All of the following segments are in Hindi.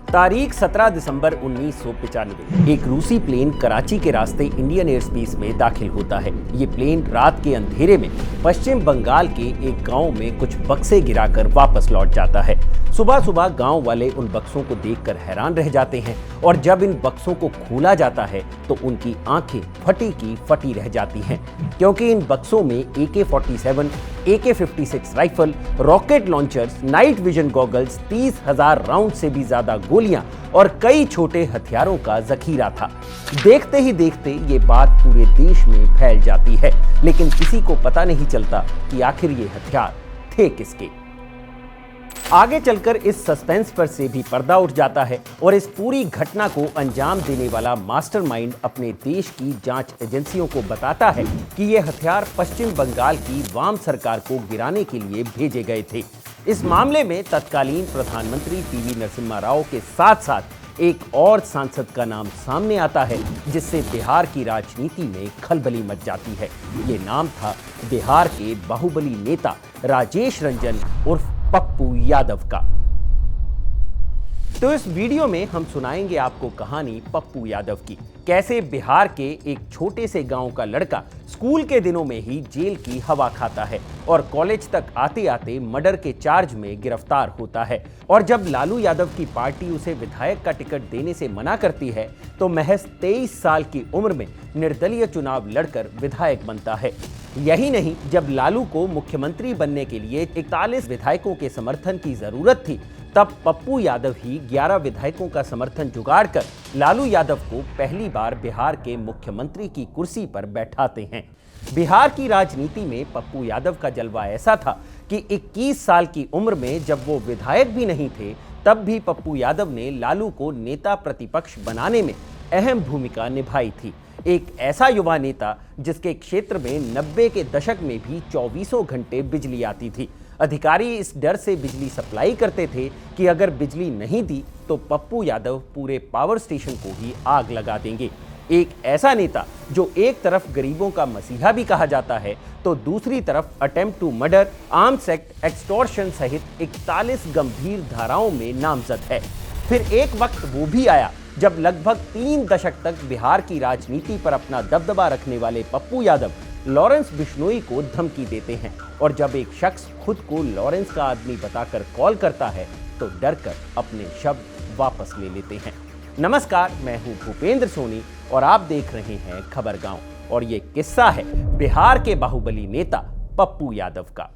तारीख 17 दिसंबर 1995। एक रूसी प्लेन कराची के रास्ते इंडियन एयर स्पेस में दाखिल होता है। ये प्लेन रात के अंधेरे में पश्चिम बंगाल के एक गांव में कुछ बक्से गिराकर वापस लौट जाता है। सुबह सुबह गांव वाले उन बक्सों को देखकर हैरान रह जाते हैं और जब इन बक्सों को खोला जाता है तो उनकी आंखें फटी की फटी रह जाती हैं, क्योंकि इन बक्सों में AK-47, AK-56 rifle, rocket launchers, night vision goggles, 30,000 round से भी ज्यादा गोलियां और कई छोटे हथियारों का जखीरा था। देखते ही देखते ये बात पूरे देश में फैल जाती है, लेकिन किसी को पता नहीं चलता कि आखिर ये हथियार थे किसके। आगे चलकर इस सस्पेंस पर से भी पर्दा उठ जाता है और इस पूरी घटना को अंजाम देने वाला मास्टरमाइंड अपने देश की जांच एजेंसियों को बताता है कि ये हथियार पश्चिम बंगाल की वाम सरकार को गिराने के लिए भेजे गए थे। इस मामले में तत्कालीन प्रधानमंत्री PV नरसिम्हा राव के साथ साथ एक और सांसद का नाम सामने आता है, जिससे बिहार की राजनीति में खलबली मच जाती है। ये नाम था बिहार के बाहुबली नेता राजेश रंजन उर्फ पप्पू यादव का। तो इस वीडियो में हम सुनाएंगे आपको कहानी पप्पू यादव की, कैसे बिहार के एक छोटे से गांव का लड़का स्कूल के दिनों में ही जेल की हवा खाता है और कॉलेज तक आते आते मर्डर के चार्ज में गिरफ्तार होता है। और जब लालू यादव की पार्टी उसे विधायक का टिकट देने से मना करती है तो महज 23 साल की उम्र में निर्दलीय चुनाव लड़कर विधायक बनता है। यही नहीं, जब लालू को मुख्यमंत्री बनने के लिए 41 विधायकों के समर्थन की जरूरत थी, तब पप्पू यादव ही 11 विधायकों का समर्थन जुगाड़कर लालू यादव को पहली बार बिहार के मुख्यमंत्री की कुर्सी पर बैठाते हैं। बिहार की राजनीति में पप्पू यादव का जलवा ऐसा था कि 21 साल की उम्र में जब वो विधायक भी नहीं थे, तब भी पप्पू यादव ने लालू को नेता प्रतिपक्ष बनाने में अहम भूमिका निभाई थी। एक ऐसा युवा नेता जिसके क्षेत्र में 90 के दशक में भी 24 घंटे बिजली आती थी। अधिकारी इस डर से बिजली सप्लाई करते थे कि अगर बिजली नहीं दी तो पप्पू यादव पूरे पावर स्टेशन को ही आग लगा देंगे। एक ऐसा नेता जो एक तरफ गरीबों का मसीहा भी कहा जाता है तो दूसरी तरफ attempt to murder, arms act, extortion सहित 41 गंभीर धाराओं में नामजद है। फिर एक वक्त वो भी आया जब लगभग 3 दशक तक बिहार की राजनीति पर अपना दबदबा रखने वाले पप्पू यादव लॉरेंस बिश्नोई को धमकी देते हैं और जब एक शख्स खुद को लॉरेंस का आदमी बताकर कॉल करता है तो डरकर अपने शब्द वापस ले लेते हैं। नमस्कार, मैं हूं भूपेंद्र सोनी और आप देख रहे हैं खबर गांव, और ये किस्सा है बिहार के बाहुबली नेता पप्पू यादव का।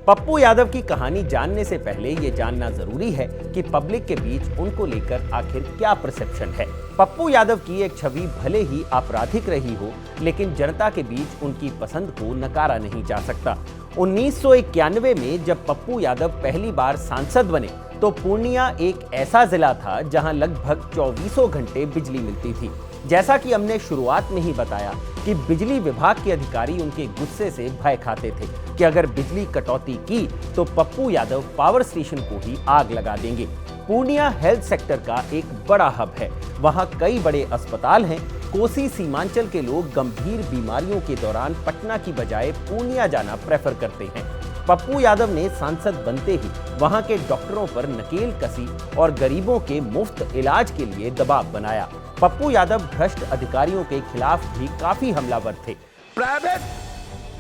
पप्पू यादव की कहानी जानने से पहले ये जानना जरूरी है कि पब्लिक के बीच उनको लेकर आखिर क्या परसेप्शन है। पप्पू यादव की एक छवि भले ही आपराधिक रही हो, लेकिन जनता के बीच उनकी पसंद को नकारा नहीं जा सकता। 1991 में जब पप्पू यादव पहली बार सांसद बने तो पूर्णिया एक ऐसा जिला था जहां लगभग 24 घंटे बिजली मिलती थी। जैसा कि हमने शुरुआत में ही बताया कि बिजली विभाग के अधिकारी उनके गुस्से से भय खाते थे कि अगर बिजली कटौती की तो पप्पू यादव पावर स्टेशन को ही आग लगा देंगे। पूर्णिया हेल्थ सेक्टर का एक बड़ा हब है, वहां कई बड़े अस्पताल हैं। कोसी सीमांचल के लोग गंभीर बीमारियों के दौरान पटना की बजाय पूर्णिया जाना प्रेफर करते हैं। पप्पू यादव ने सांसद बनते ही वहां के डॉक्टरों पर नकेल कसी और गरीबों के मुफ्त इलाज के लिए दबाव बनाया। पप्पू यादव भ्रष्ट अधिकारियों के खिलाफ भी काफी हमलावर थे। प्राइवेट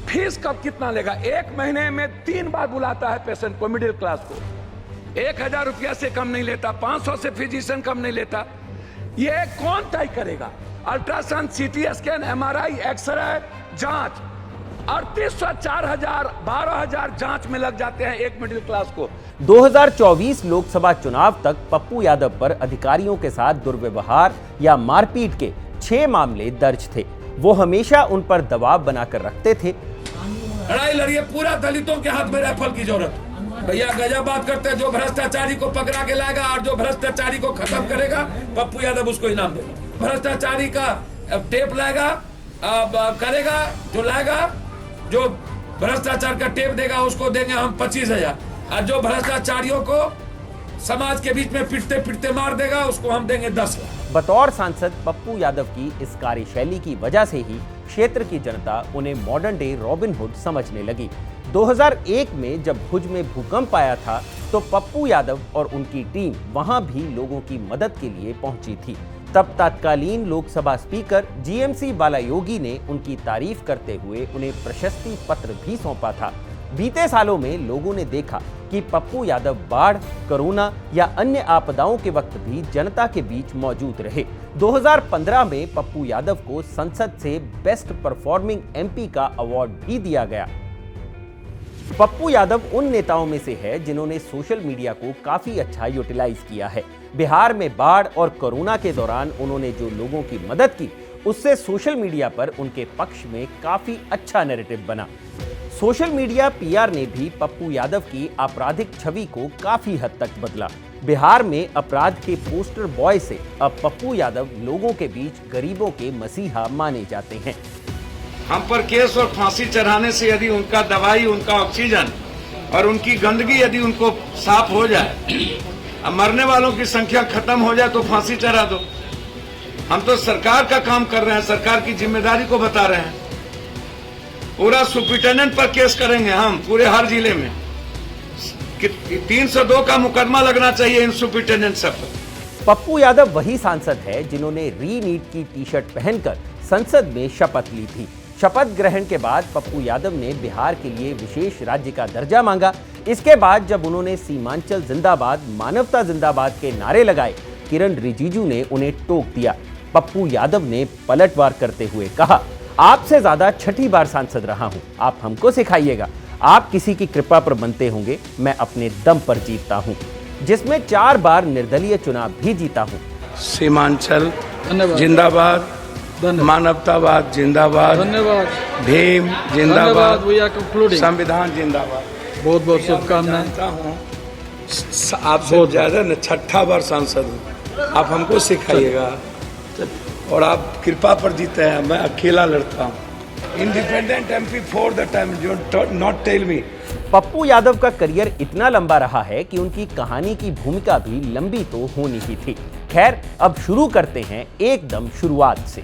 फीस कब कितना लेगा? 1 महीने में 3 बार बुलाता है पेशेंट को, मिडिल क्लास को। 1000 रुपया से कम नहीं लेता, 500 से फिजिशियन कम नहीं लेता। ये कौन तय करेगा? Ultrasound, CT scan, MRI, x ray, जांच 3800, 4000, 12000 जांच में लग जाते हैं एक मिडिल क्लास को। 2024 लोकसभा चुनाव तक पप्पू यादव पर अधिकारियों के साथ दुर्व्यवहार या मारपीट के 6 मामले दर्ज थे। वो हमेशा उन पर दबाव बनाकर रखते थे। लड़ाई लड़िए, पूरा दलितों के हाथ में राइफल की जरूरत। भैया गजब बात करते हैं। जो भ्रष्टाचारी को पकड़ा के लाएगा और जो भ्रष्टाचारी को खत्म करेगा, पप्पू यादव उसको इनाम देगा। भ्रष्टाचारी का टेप लाएगा, करेगा, जो लाएगा, जो भ्रष्टाचार का टेप देगा उसको देंगे हम 25,000, और जो भ्रष्टाचारियों को समाज के बीच में पिटते पिटते मार देगा उसको हम देंगे 10 लाख। बतौर सांसद पप्पू यादव की इस कार्यशैली की वजह से ही क्षेत्र की जनता उन्हें मॉडर्न डे रॉबिन हुड समझने लगी। 2001 में जब भुज में भूकंप आया था तो पप्पू यादव और उनकी टीम वहां भी लोगों की मदद के लिए पहुंची थी। तब तत्कालीन लोकसभा स्पीकर जीएमसी बालायोगी ने उनकी तारीफ करते हुए उन्हें प्रशस्ति पत्र भी सौंपा था। बीते सालों में लोगों ने देखा कि पप्पू यादव बाढ़, कोरोना या अन्य आपदाओं के वक्त भी जनता के बीच मौजूद रहे। 2015 में पप्पू यादव को संसद से बेस्ट परफॉर्मिंग एमपी का अवार्ड भी दिया गया। पप्पू यादव उन नेताओं में से है जिन्होंने सोशल मीडिया को काफी अच्छा यूटिलाइज किया है। बिहार में बाढ़ और कोरोना के दौरान उन्होंने जो लोगों की मदद की, उससे सोशल मीडिया पर उनके पक्ष में काफी अच्छा नैरेटिव बना। सोशल मीडिया पीआर ने भी पप्पू यादव की आपराधिक छवि को काफी हद तक बदला। बिहार में अपराध के पोस्टर बॉय से अब पप्पू यादव लोगों के बीच गरीबों के मसीहा माने जाते हैं। हम पर केस और फांसी चढ़ाने से यदि उनका दवाई, उनका ऑक्सीजन और उनकी गंदगी यदि उनको साफ हो जाए, अब मरने वालों की संख्या खत्म हो जाए तो फांसी चढ़ा दो। हम तो सरकार का काम कर रहे हैं, सरकार की जिम्मेदारी को बता रहे हैं। पूरा सुपरिटेंडेंट पर केस करेंगे हम पूरे हर जिले में। 302 का मुकदमा लगना चाहिए इन सुपरिटेंडेंट सब पर। पप्पू यादव वही सांसद है जिन्होंने री नीट की टी शर्ट पहनकर संसद में शपथ ली थी। शपथ ग्रहण के बाद पप्पू यादव ने बिहार के लिए विशेष राज्य का दर्जा मांगा। इसके बाद जब उन्होंने सीमांचल जिंदाबाद, मानवता जिंदाबाद के नारे लगाए, किरण रिजिजू ने उन्हें टोक दिया। पप्पू यादव ने पलटवार करते हुए कहा, आपसे ज्यादा छठी बार सांसद रहा हूं, आप हमको सिखाइएगा। आप किसी की कृपा पर बनते होंगे, मैं अपने दम पर जीतता हूं, जिसमें 4 बार निर्दलीय चुनाव भी जीता हूं। सीमांचल जिंदाबाद, मानवतावाद जिंदाबाद, धन्यवाद, भीम जिंदाबाद, संविधान जिंदाबाद। बहुत बहुत शुभकामनाएं। आपसे ज्यादा न 6ठा बार सांसद हूँ, आप हमको सिखाइएगा और आप कृपा पर जीते हैं। मैं अकेला लड़ता हूँ। Independent MP for the time, not tell me. Pappu Yadav का करियर इतना लंबा रहा है कि उनकी कहानी की भूमिका भी लंबी तो होनी ही थी। खैर, अब शुरू करते हैं एकदम शुरुआत से।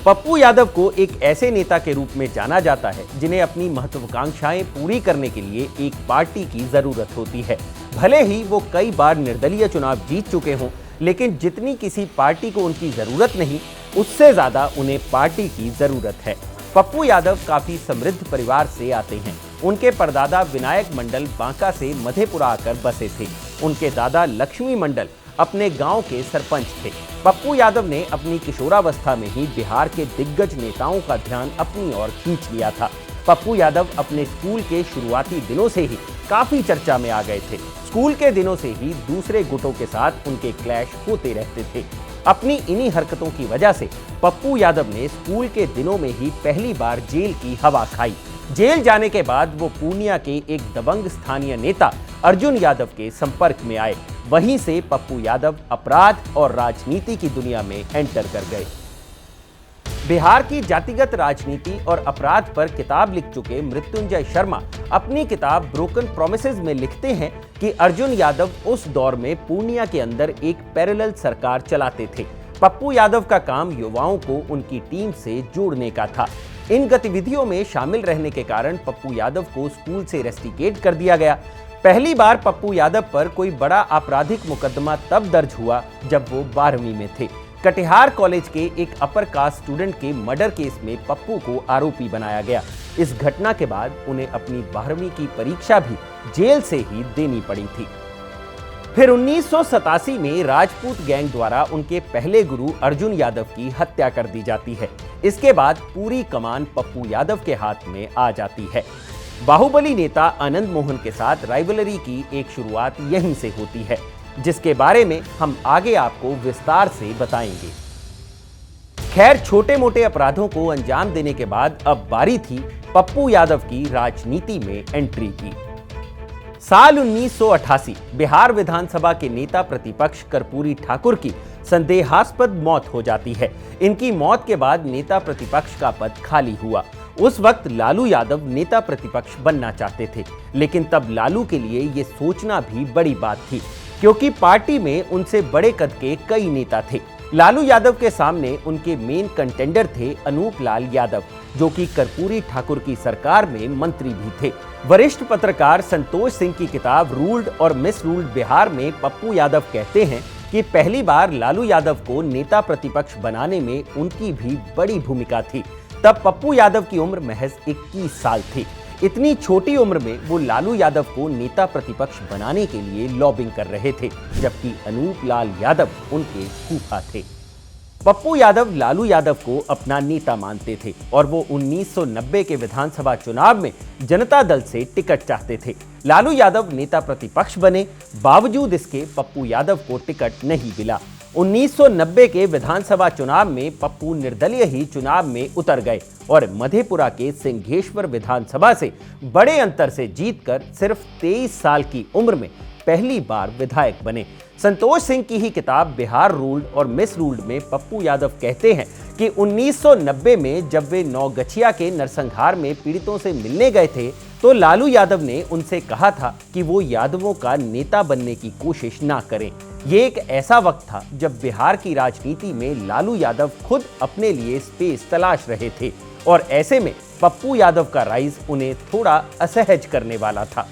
पप्पू यादव को एक ऐसे नेता के रूप में जाना जाता है जिन्हें अपनी महत्वाकांक्षाएं पूरी करने के लिए एक पार्टी की जरूरत होती है। भले ही वो कई बार निर्दलीय चुनाव जीत चुके हों, लेकिन जितनी किसी पार्टी को उनकी जरूरत नहीं, उससे ज्यादा उन्हें पार्टी की जरूरत है। पप्पू यादव काफी समृद्ध परिवार से आते हैं। उनके परदादा विनायक मंडल बांका से मधेपुरा आकर बसे थे। उनके दादा लक्ष्मी मंडल अपने गांव के सरपंच थे। पप्पू यादव ने अपनी किशोरावस्था में ही बिहार के दिग्गज नेताओं का ध्यान अपनी ओर खींच लिया था। पप्पू यादव अपने स्कूल के शुरुआती दिनों से ही काफी चर्चा में आ गए थे। स्कूल के दिनों से ही दूसरे गुटों के साथ उनके क्लैश होते रहते थे। अपनी इन्हीं हरकतों की वजह से पप्पू यादव ने स्कूल के दिनों में ही पहली बार जेल की हवा खाई। जेल जाने के बाद वो पूर्णिया के एक दबंग स्थानीय नेता अर्जुन यादव के संपर्क में आए। वहीं से पप्पू यादव अपराध और राजनीति की दुनिया में एंटर कर गए। बिहार की जातिगत राजनीति और अपराध पर किताब लिख चुके मृत्युंजय शर्मा अपनी किताब ब्रोकन प्रोमिसेस में लिखते हैं कि अर्जुन यादव उस दौर में पूर्णिया के अंदर एक पैरेलल सरकार चलाते थे। पप्पू यादव का काम युवाओं को उनकी टीम से जोड़ने का था। इन गतिविधियों में शामिल रहने के कारण पप्पू यादव को स्कूल से रेस्टिकेट कर दिया गया। पहली बार पप्पू यादव पर कोई बड़ा आपराधिक मुकदमा तब दर्ज हुआ जब वो 12वीं में थे। कटिहार कॉलेज के एक अपर कास्ट स्टूडेंट के मर्डर केस में पप्पू को आरोपी बनाया गया। इस घटना के बाद उन्हें अपनी 12वीं की परीक्षा भी जेल से ही देनी पड़ी थी। फिर 1987 में राजपूत गैंग द्वारा उनके पहले गुरु अर्जुन यादव की हत्या कर दी जाती है। इसके बाद पूरी कमान पप्पू यादव के हाथ में आ जाती है। बाहुबली नेता आनंद मोहन के साथ राइवलरी की एक शुरुआत यहीं से होती है, जिसके बारे में हम आगे आपको विस्तार से बताएंगे। खैर, छोटे मोटे अपराधों को अंजाम देने के बाद अब बारी थी पप्पू यादव की राजनीति में एंट्री की। साल 1988 बिहार विधानसभा के नेता प्रतिपक्ष कर्पूरी ठाकुर की संदेहास्पद मौत हो जाती है। इनकी मौत के बाद नेता प्रतिपक्ष का पद खाली हुआ। उस वक्त लालू यादव नेता प्रतिपक्ष बनना चाहते थे, लेकिन तब लालू के लिए ये सोचना भी बड़ी बात थी, क्योंकि पार्टी में उनसे बड़े कद के कई नेता थे। लालू यादव के सामने उनके मेन कंटेंडर थे अनूप लाल यादव, जो कि कर्पूरी ठाकुर की सरकार में मंत्री भी थे। वरिष्ठ पत्रकार संतोष सिंह की किताब रूल्ड और मिस रूल्ड बिहार में पप्पू यादव कहते हैं कि पहली बार लालू यादव को नेता प्रतिपक्ष बनाने में उनकी भी बड़ी भूमिका थी। तब पप्पू यादव की उम्र महज 21 साल थी। इतनी छोटी उम्र में वो लालू यादव को नेता प्रतिपक्ष बनाने के लिए लॉबिंग कर रहे थे, जबकि अनूप लाल यादव उनके फूफा थे। पप्पू यादव लालू यादव को अपना नेता मानते थे और वो 1990 के विधानसभा चुनाव में जनता दल से टिकट चाहते थे। लालू यादव नेता प्रतिपक्ष बने, बावजूद इसके पप्पू यादव को टिकट नहीं मिला। 1990 के विधानसभा चुनाव में पप्पू निर्दलीय ही चुनाव में उतर गए और मधेपुरा के सिंघेश्वर विधानसभा से बड़े अंतर से जीतकर सिर्फ 23 साल की उम्र में पहली बार विधायक बने। संतोष सिंह की ही किताब बिहार रूल्ड और मिस रूल्ड में पप्पू यादव कहते हैं कि 1990 में जब वे नौगछिया के नरसंहार में पीड़ितों से मिलने गए थे, तो लालू यादव ने उनसे कहा था कि वो यादवों का नेता बनने की कोशिश ना करें। ये एक ऐसा वक्त था जब बिहार की राजनीति में लालू यादव खुद अपने लिए स्पेस तलाश रहे थे और ऐसे में पप्पू यादव का राइज उन्हें थोड़ा असहज करने वाला था।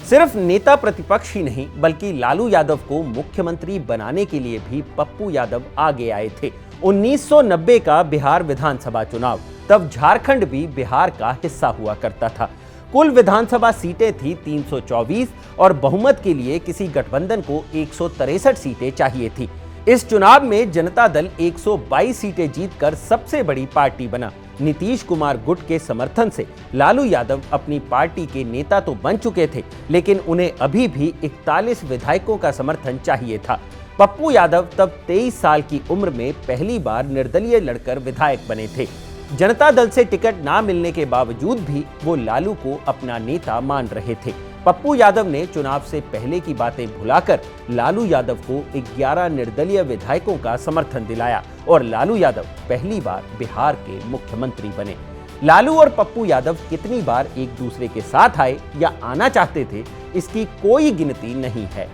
सिर्फ नेता प्रतिपक्ष ही नहीं, बल्कि लालू यादव को मुख्यमंत्री बनाने के लिए भी पप्पू यादव आगे आए थे। 1990 का बिहार विधानसभा चुनाव, तब झारखंड भी बिहार का हिस्सा हुआ करता था। कुल विधानसभा सीटें थी 324 और बहुमत के लिए किसी गठबंधन को 163 सीटें चाहिए थी। इस चुनाव में जनता दल 122 सीटें जीतकर सबसे बड़ी पार्टी बना। नीतीश कुमार गुट के समर्थन से लालू यादव अपनी पार्टी के नेता तो बन चुके थे, लेकिन उन्हें अभी भी 41 विधायकों का समर्थन चाहिए था। पप्पू यादव तब 23 साल की उम्र में पहली बार निर्दलीय लड़कर विधायक बने थे। जनता दल से टिकट ना मिलने के बावजूद भी वो लालू को अपना नेता मान रहे थे। पप्पू यादव ने चुनाव से पहले की बातें भुलाकर लालू यादव को 11 निर्दलीय विधायकों का समर्थन दिलाया और लालू यादव पहली बार बिहार के मुख्यमंत्री बने। लालू और पप्पू यादव कितनी बार एक दूसरे के साथ आए या आना चाहते थे, इसकी कोई गिनती नहीं है।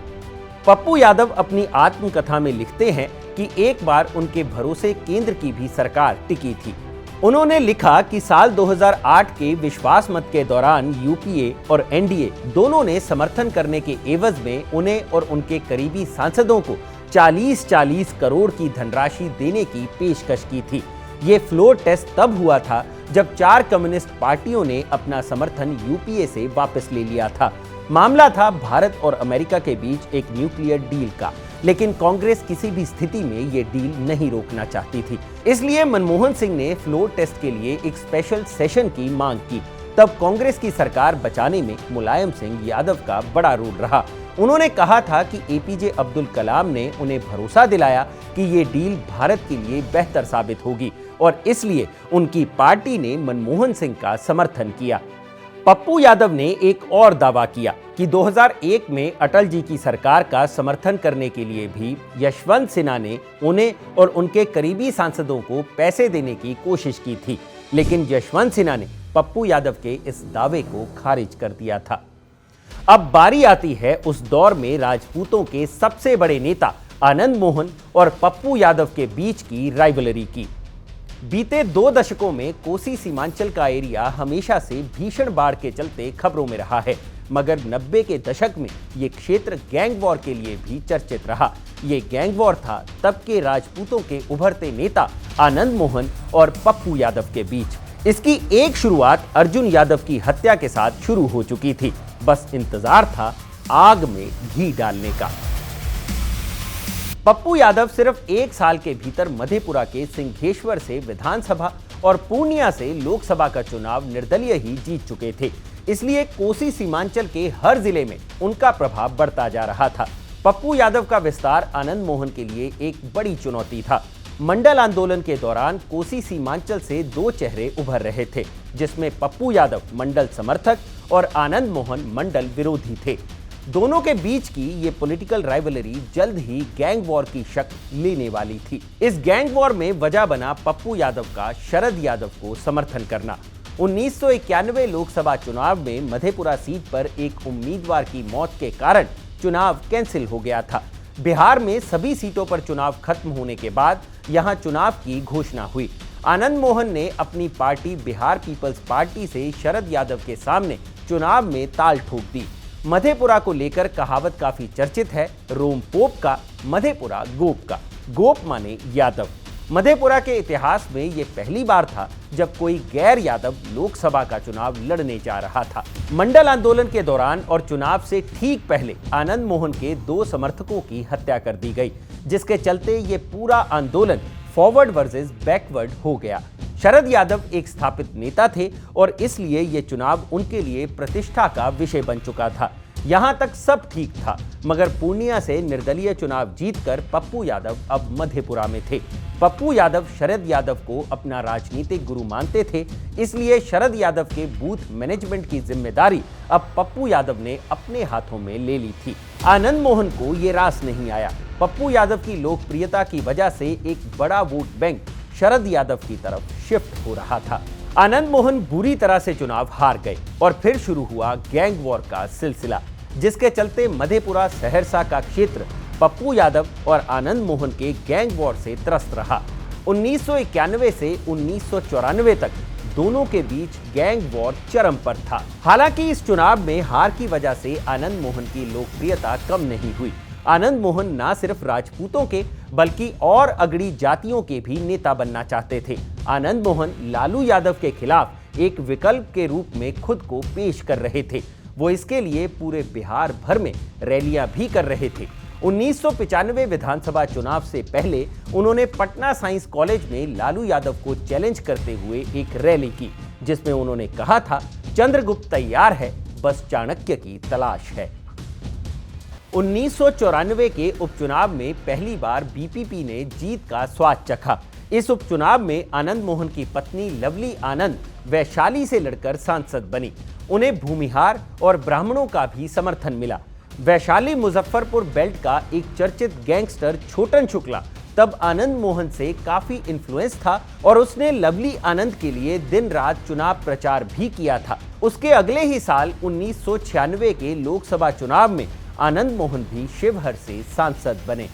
पप्पू यादव अपनी आत्मकथा में लिखते हैं कि एक बार उनके भरोसे केंद्र की भी सरकार टिकी थी। उन्होंने लिखा कि साल 2008 के विश्वास मत के दौरान यूपीए और एनडीए दोनों ने समर्थन करने के एवज में उन्हें और उनके करीबी सांसदों को 40-40 करोड़ की धनराशि देने की पेशकश की थी। ये फ्लोर टेस्ट तब हुआ था जब 4 कम्युनिस्ट पार्टियों ने अपना समर्थन यूपीए से वापस ले लिया था। मामला था भारत और अमेरिका के बीच एक न्यूक्लियर डील का, लेकिन कांग्रेस किसी भी स्थिति में ये डील नहीं रोकना चाहती थी। इसलिए मनमोहन सिंह ने फ्लोर टेस्ट के लिए एक स्पेशल सेशन की मांग की। तब कांग्रेस की सरकार बचाने में मुलायम सिंह यादव का बड़ा रोल रहा। उन्होंने कहा था कि एपीजे अब्दुल कलाम ने उन्हें भरोसा दिलाया कि ये डील भारत के लिए बेहतर साबित होगी और इसलिए उनकी पार्टी ने मनमोहन सिंह का समर्थन किया। पप्पू यादव ने एक और दावा किया कि 2001 में अटल जी की सरकार का समर्थन करने के लिए भी यशवंत सिन्हा ने उन्हें और उनके करीबी सांसदों को पैसे देने की कोशिश की थी, लेकिन यशवंत सिन्हा ने पप्पू यादव के इस दावे को खारिज कर दिया था। अब बारी आती है उस दौर में राजपूतों के सबसे बड़े नेता आनंद मोहन और पप्पू यादव के बीच की राइवलरी की। बीते 2 दशकों में कोसी सीमांचल का एरिया हमेशा से भीषण बाढ़ के चलते खबरों में रहा है, मगर 90 के दशक में ये क्षेत्र गैंग वॉर के लिए भी चर्चित रहा। ये गैंग वॉर था तब के राजपूतों के उभरते नेता आनंद मोहन और पप्पू यादव के बीच। इसकी एक शुरुआत अर्जुन यादव की हत्या के साथ शुरू हो चुकी थी। बस इंतजार था आग में घी डालने का। पप्पू यादव सिर्फ 1 साल के भीतर मधेपुरा के सिंघेश्वर से विधानसभा और पूर्णिया से लोकसभा का चुनाव निर्दलीय ही जीत चुके थे। इसलिए कोसी सीमांचल के हर जिले में उनका प्रभाव बढ़ता जा रहा था। पप्पू यादव का विस्तार आनंद मोहन के लिए एक बड़ी चुनौती था। मंडल आंदोलन के दौरान कोसी सीमांचल से 2 चेहरे उभर रहे थे, जिसमें पप्पू यादव मंडल समर्थक और आनंद मोहन मंडल विरोधी थे। दोनों के बीच की ये पॉलिटिकल राइवलरी जल्द ही गैंग वॉर की शक्ल लेने वाली थी। इस गैंग वॉर में वजह बना पप्पू यादव का शरद यादव को समर्थन करना। 1991 लोकसभा चुनाव में मधेपुरा सीट पर एक उम्मीदवार की मौत के कारण चुनाव कैंसिल हो गया था। बिहार में सभी सीटों पर चुनाव खत्म होने के बाद यहां चुनाव की घोषणा हुई। आनंद मोहन ने अपनी पार्टी बिहार पीपल्स पार्टी से शरद यादव के सामने चुनाव में ताल ठोक दी। मधेपुरा को लेकर कहावत काफी चर्चित है, रोम पोप का, मधेपुरा गोप का। गोप माने यादव। मधेपुरा के इतिहास में यह पहली बार था जब कोई गैर यादव लोकसभा का चुनाव लड़ने जा रहा था। मंडल आंदोलन के दौरान और चुनाव से ठीक पहले आनंद मोहन के 2 समर्थकों की हत्या कर दी गई, जिसके चलते ये पूरा आंदोलन फॉरवर्ड वर्सेस बैकवर्ड हो गया। शरद यादव एक स्थापित नेता थे और इसलिए ये चुनाव उनके लिए प्रतिष्ठा का विषय बन चुका था। यहां तक सब ठीक था, मगर पूर्णिया से निर्दलीय चुनाव जीतकर पप्पू यादव अब मधेपुरा में थे। पप्पू यादव शरद यादव को अपना राजनीतिक गुरु मानते थे, इसलिए शरद यादव के बूथ मैनेजमेंट की जिम्मेदारी अब पप्पू यादव ने अपने हाथों में ले ली थी। आनंद मोहन को ये रास नहीं आया। पप्पू यादव की लोकप्रियता की वजह से एक बड़ा वोट बैंक शरद यादव की तरफ शिफ्ट हो रहा था। आनंद मोहन बुरी तरह से चुनाव हार गए और फिर शुरू हुआ गैंग वॉर का सिलसिला, जिसके चलते मधेपुरा सहरसा का क्षेत्र पप्पू यादव और आनंद मोहन के गैंग वॉर से त्रस्त रहा। 1991 से 1994 तक दोनों के बीच गैंग वॉर चरम पर था। हालांकि इस चुनाव में हार की वजह से आनंद मोहन की लोकप्रियता कम नहीं हुई। आनंद मोहन न सिर्फ राजपूतों के बल्कि और अगड़ी जातियों के भी नेता बनना चाहते थे। आनंद मोहन लालू यादव के खिलाफ एक विकल्प के रूप में खुद को पेश कर रहे थे। वो इसके लिए पूरे बिहार भर में रैलियां भी कर रहे थे। 1995 विधानसभा चुनाव से पहले उन्होंने पटना साइंस कॉलेज में लालू यादव को चैलेंज करते हुए एक रैली की, जिसमें उन्होंने कहा था, चंद्रगुप्त तैयार है, बस चाणक्य की तलाश है। 1994 के उपचुनाव में पहली बार बीपीपी ने जीत का स्वाद चखा। इस उपचुनाव में आनंद मोहन की पत्नी लवली आनंद वैशाली से लड़कर सांसद बनी। उन्हें भूमिहार और ब्राह्मणों का भी समर्थन मिला। वैशाली मुजफ्फरपुर बेल्ट का एक चर्चित गैंगस्टर छोटन शुक्ला तब आनंद मोहन से काफी इन्फ्लुएंस था और उसने लवली आनंद के लिए दिन रात चुनाव प्रचार भी किया था। उसके अगले ही साल 1996 के लोकसभा चुनाव में आनंद मोहन भी शिवहर से सांसद बने।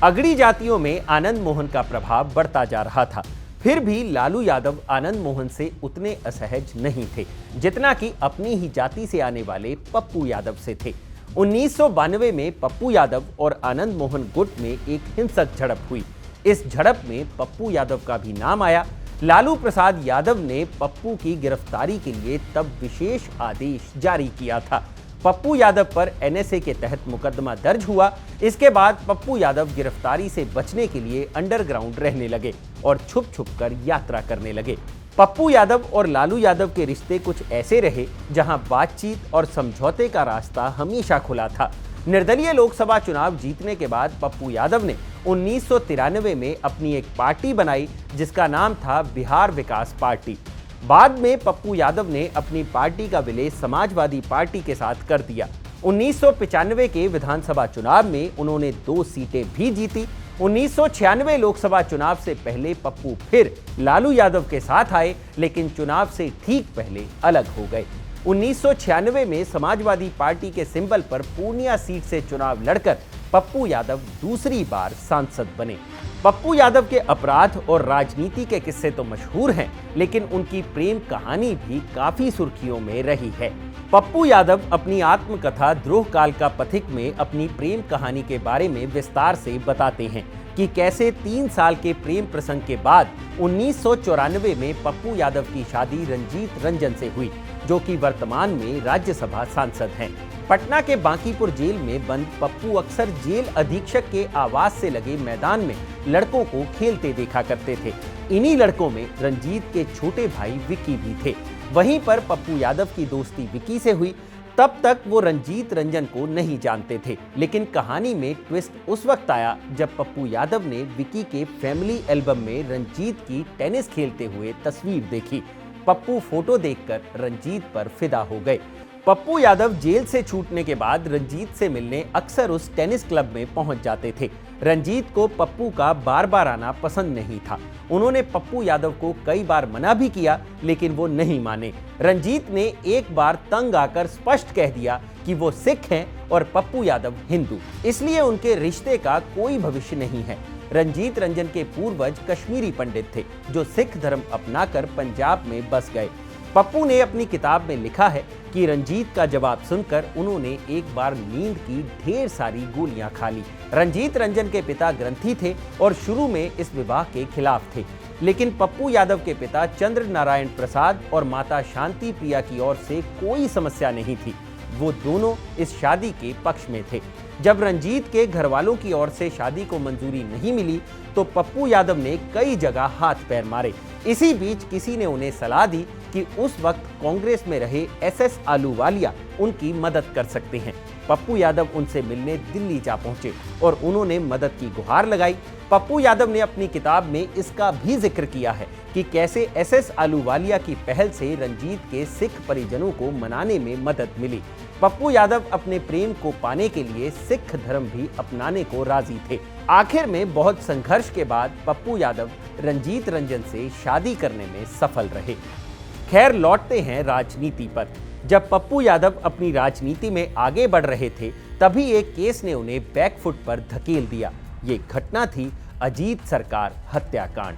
अगड़ी जातियों में आनंद मोहन का प्रभाव बढ़ता जा रहा था। फिर भी लालू यादव आनंद मोहन से उतने असहज नहीं थे जितना कि अपनी ही जाति से आने वाले पप्पू यादव से थे। 1992 में पप्पू यादव और आनंद मोहन गुट में एक हिंसक झड़प हुई। इस झड़प में पप्पू यादव का भी नाम आया। लालू प्रसाद यादव ने पप्पू की गिरफ्तारी के लिए तब विशेष आदेश जारी किया था। पप्पू यादव पर एनएसए के तहत मुकदमा दर्ज हुआ। इसके बाद पप्पू यादव गिरफ्तारी से बचने के लिए अंडरग्राउंड रहने लगे और छुप छुप कर यात्रा करने लगे। पप्पू यादव और लालू यादव के रिश्ते कुछ ऐसे रहे जहां बातचीत और समझौते का रास्ता हमेशा खुला था। निर्दलीय लोकसभा चुनाव जीतने के बाद पप्पू यादव ने 1993 में अपनी एक पार्टी बनाई जिसका नाम था बिहार विकास पार्टी। बाद में पप्पू यादव ने अपनी पार्टी का विलय समाजवादी पार्टी के साथ कर दिया। 1995 के विधानसभा चुनाव में उन्होंने 2 सीटें भी जीती। 1996 लोकसभा चुनाव से पहले पप्पू फिर लालू यादव के साथ आए, लेकिन चुनाव से ठीक पहले अलग हो गए। 1996 में समाजवादी पार्टी के सिंबल पर पूर्णिया सीट से चुनाव लड़कर पप्पू यादव दूसरी बार सांसद बने। पप्पू यादव के अपराध और राजनीति के किस्से तो मशहूर हैं, लेकिन उनकी प्रेम कहानी भी काफी सुर्खियों में रही है। पप्पू यादव अपनी आत्मकथा द्रोह काल का पथिक में अपनी प्रेम कहानी के बारे में विस्तार से बताते हैं कि कैसे 3 साल के प्रेम प्रसंग के बाद 1994 में पप्पू यादव की शादी रंजीत रंजन से हुई, जो कि वर्तमान में राज्यसभा सांसद हैं। पटना के बांकीपुर जेल में बंद पप्पू अक्सर जेल अधीक्षक के आवास से लगे मैदान में लड़कों को खेलते देखा करते थे। इन्हीं लड़कों में रंजीत के छोटे भाई विक्की भी थे। वहीं पर पप्पू यादव की दोस्ती विक्की से हुई। तब तक वो रंजीत रंजन को नहीं जानते थे, लेकिन कहानी में ट्विस्ट उस वक्त आया जब पप्पू यादव ने विक्की के फैमिली एल्बम में रंजीत की टेनिस खेलते हुए तस्वीर देखी। पप्पू फोटो देखकर रंजीत पर फिदा हो गए। पप्पू यादव जेल से छूटने के बाद रंजीत से मिलने अक्सर उस टेनिस क्लब में पहुंच जाते थे। रंजीत को पप्पू का बार बार आना पसंद नहीं था। उन्होंने पप्पू यादव को कई बार मना भी किया, लेकिन वो नहीं माने। रंजीत ने एक बार तंग आकर स्पष्ट कह दिया कि वो सिख हैं और पप्पू यादव हिंदू, इसलिए उनके रिश्ते का कोई भविष्य नहीं है। रंजीत रंजन के पूर्वज कश्मीरी पंडित थे जो सिख धर्म अपनाकर पंजाब में बस गए। पप्पू ने अपनी किताब में लिखा है कि रंजीत का जवाब सुनकर उन्होंने एक बार नींद की ढेर सारी गोलियां खा ली। रंजीत रंजन के पिता ग्रंथी थे और शुरू में इस विवाह के खिलाफ थे, लेकिन पप्पू यादव के पिता चंद्र नारायण प्रसाद और माता शांति प्रिया की ओर से कोई समस्या नहीं थी। वो दोनों इस शादी के पक्ष में थे। जब रंजीत के घर वालों की ओर से शादी को मंजूरी नहीं मिली तो पप्पू यादव ने कई जगह हाथ पैर मारे। इसी बीच किसी ने उन्हें सलाह दी कि उस वक्त कांग्रेस में रहे एसएस आलूवालिया उनकी मदद कर सकते हैं। पप्पू यादव उनसे मिलने दिल्ली जा पहुंचे और उन्होंने मदद की गुहार लगाई। पप्पू यादव ने अपनी किताब में इसका भी जिक्र किया है कि कैसे एसएस आलूवालिया की पहल से रंजीत के सिख परिजनों को मनाने में मदद मिली। पप्पू यादव अपने प्रेम को पाने के लिए सिख धर्म भी अपनाने को राजी थे। आखिर में बहुत संघर्ष के बाद पप्पू यादव रंजीत रंजन से शादी करने में सफल रहे। खैर, लौटते हैं राजनीति पर। जब पप्पू यादव अपनी राजनीति में आगे बढ़ रहे थे तभी एक केस ने उन्हें बैकफुट पर धकेल दिया। ये घटना थी अजीत सरकार हत्याकांड।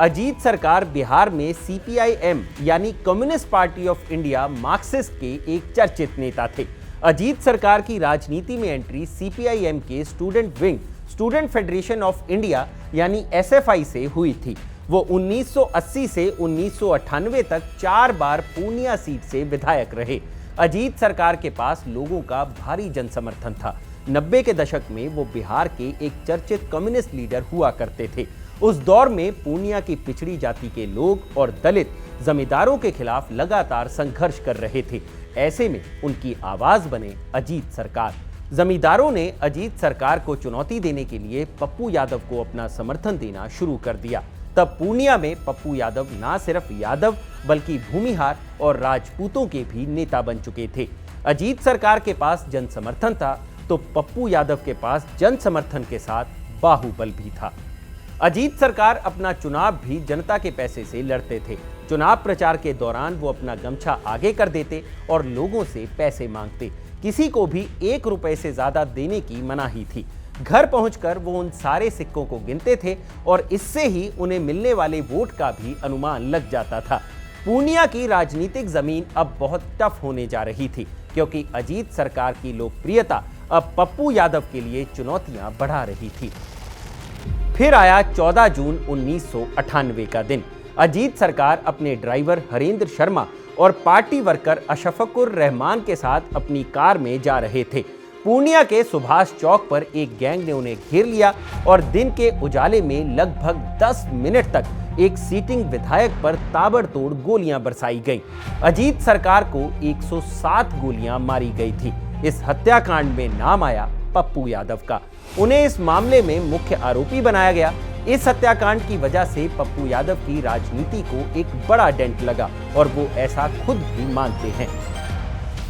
अजीत सरकार बिहार में सीपीआईएम यानी communist party of India Marxist के एक चर्चित नेता थे। अजीत सरकार की राजनीति में एंट्री सीपीआईएम के student wing student federation of India यानी एसएफआई से हुई थी। वो 1980 से 1998 तक 4 बार पूर्णिया सीट से विधायक रहे। अजीत सरकार के पास लोगों का भारी जनसमर्थन था। 90 के दशक में वो बिहार के एक चर्चित कम्युनिस्ट लीडर हुआ करते थे। उस दौर में पूर्णिया की पिछड़ी जाति के लोग और दलित जमींदारों के खिलाफ लगातार संघर्ष कर रहे थे। ऐसे में उनकी आवाज बने अजीत सरकार। जमींदारों ने अजीत सरकार को चुनौती देने के लिए पप्पू यादव को अपना समर्थन देना शुरू कर दिया। तब पूर्णिया में पप्पू यादव ना सिर्फ यादव बल्कि भूमिहार और राजपूतों के भी नेता बन चुके थे। अजीत सरकार के पास जन समर्थन था तो पप्पू यादव के पास जन समर्थन के साथ बाहुबल भी था। अजीत सरकार अपना चुनाव भी जनता के पैसे से लड़ते थे। चुनाव प्रचार के दौरान वो अपना गमछा आगे कर देते और लोगों से पैसे मांगते। किसी को भी 1 रुपए से ज्यादा देने की मनाही थी। घर पहुंचकर वो उन सारे सिक्कों को गिनते थे और इससे ही उन्हें मिलने वाले वोट का भी अनुमान लग जाता था। पूर्णिया की राजनीतिक जमीन अब बहुत टफ होने जा रही थी क्योंकि अजीत सरकार की लोकप्रियता अब पप्पू यादव के लिए चुनौतियां बढ़ा रही थी। फिर आया 14 जून 1998 का दिन। अजीत सरकार अपने ड्राइवर हरेंद्र शर्मा और पार्टी वर्कर अशफकुर रहमान के साथ अपनी कार में जा रहे थे। पूर्णिया के सुभाष चौक पर एक गैंग ने उन्हें घेर लिया और दिन के उजाले में लगभग 10 मिनट तक एक सीटिंग विधायक पर ताबड़तोड़ गोलियां बरसाई गईं। अजीत सरकार को 107 गोलियां मारी गई थी। इस हत्याकांड में नाम आया पप्पू यादव का। उन्हें इस मामले में मुख्य आरोपी बनाया गया। इस हत्याकांड की वजह से पप्पू यादव की राजनीति को एक बड़ा डेंट लगा और वो ऐसा खुद भी मानते हैं।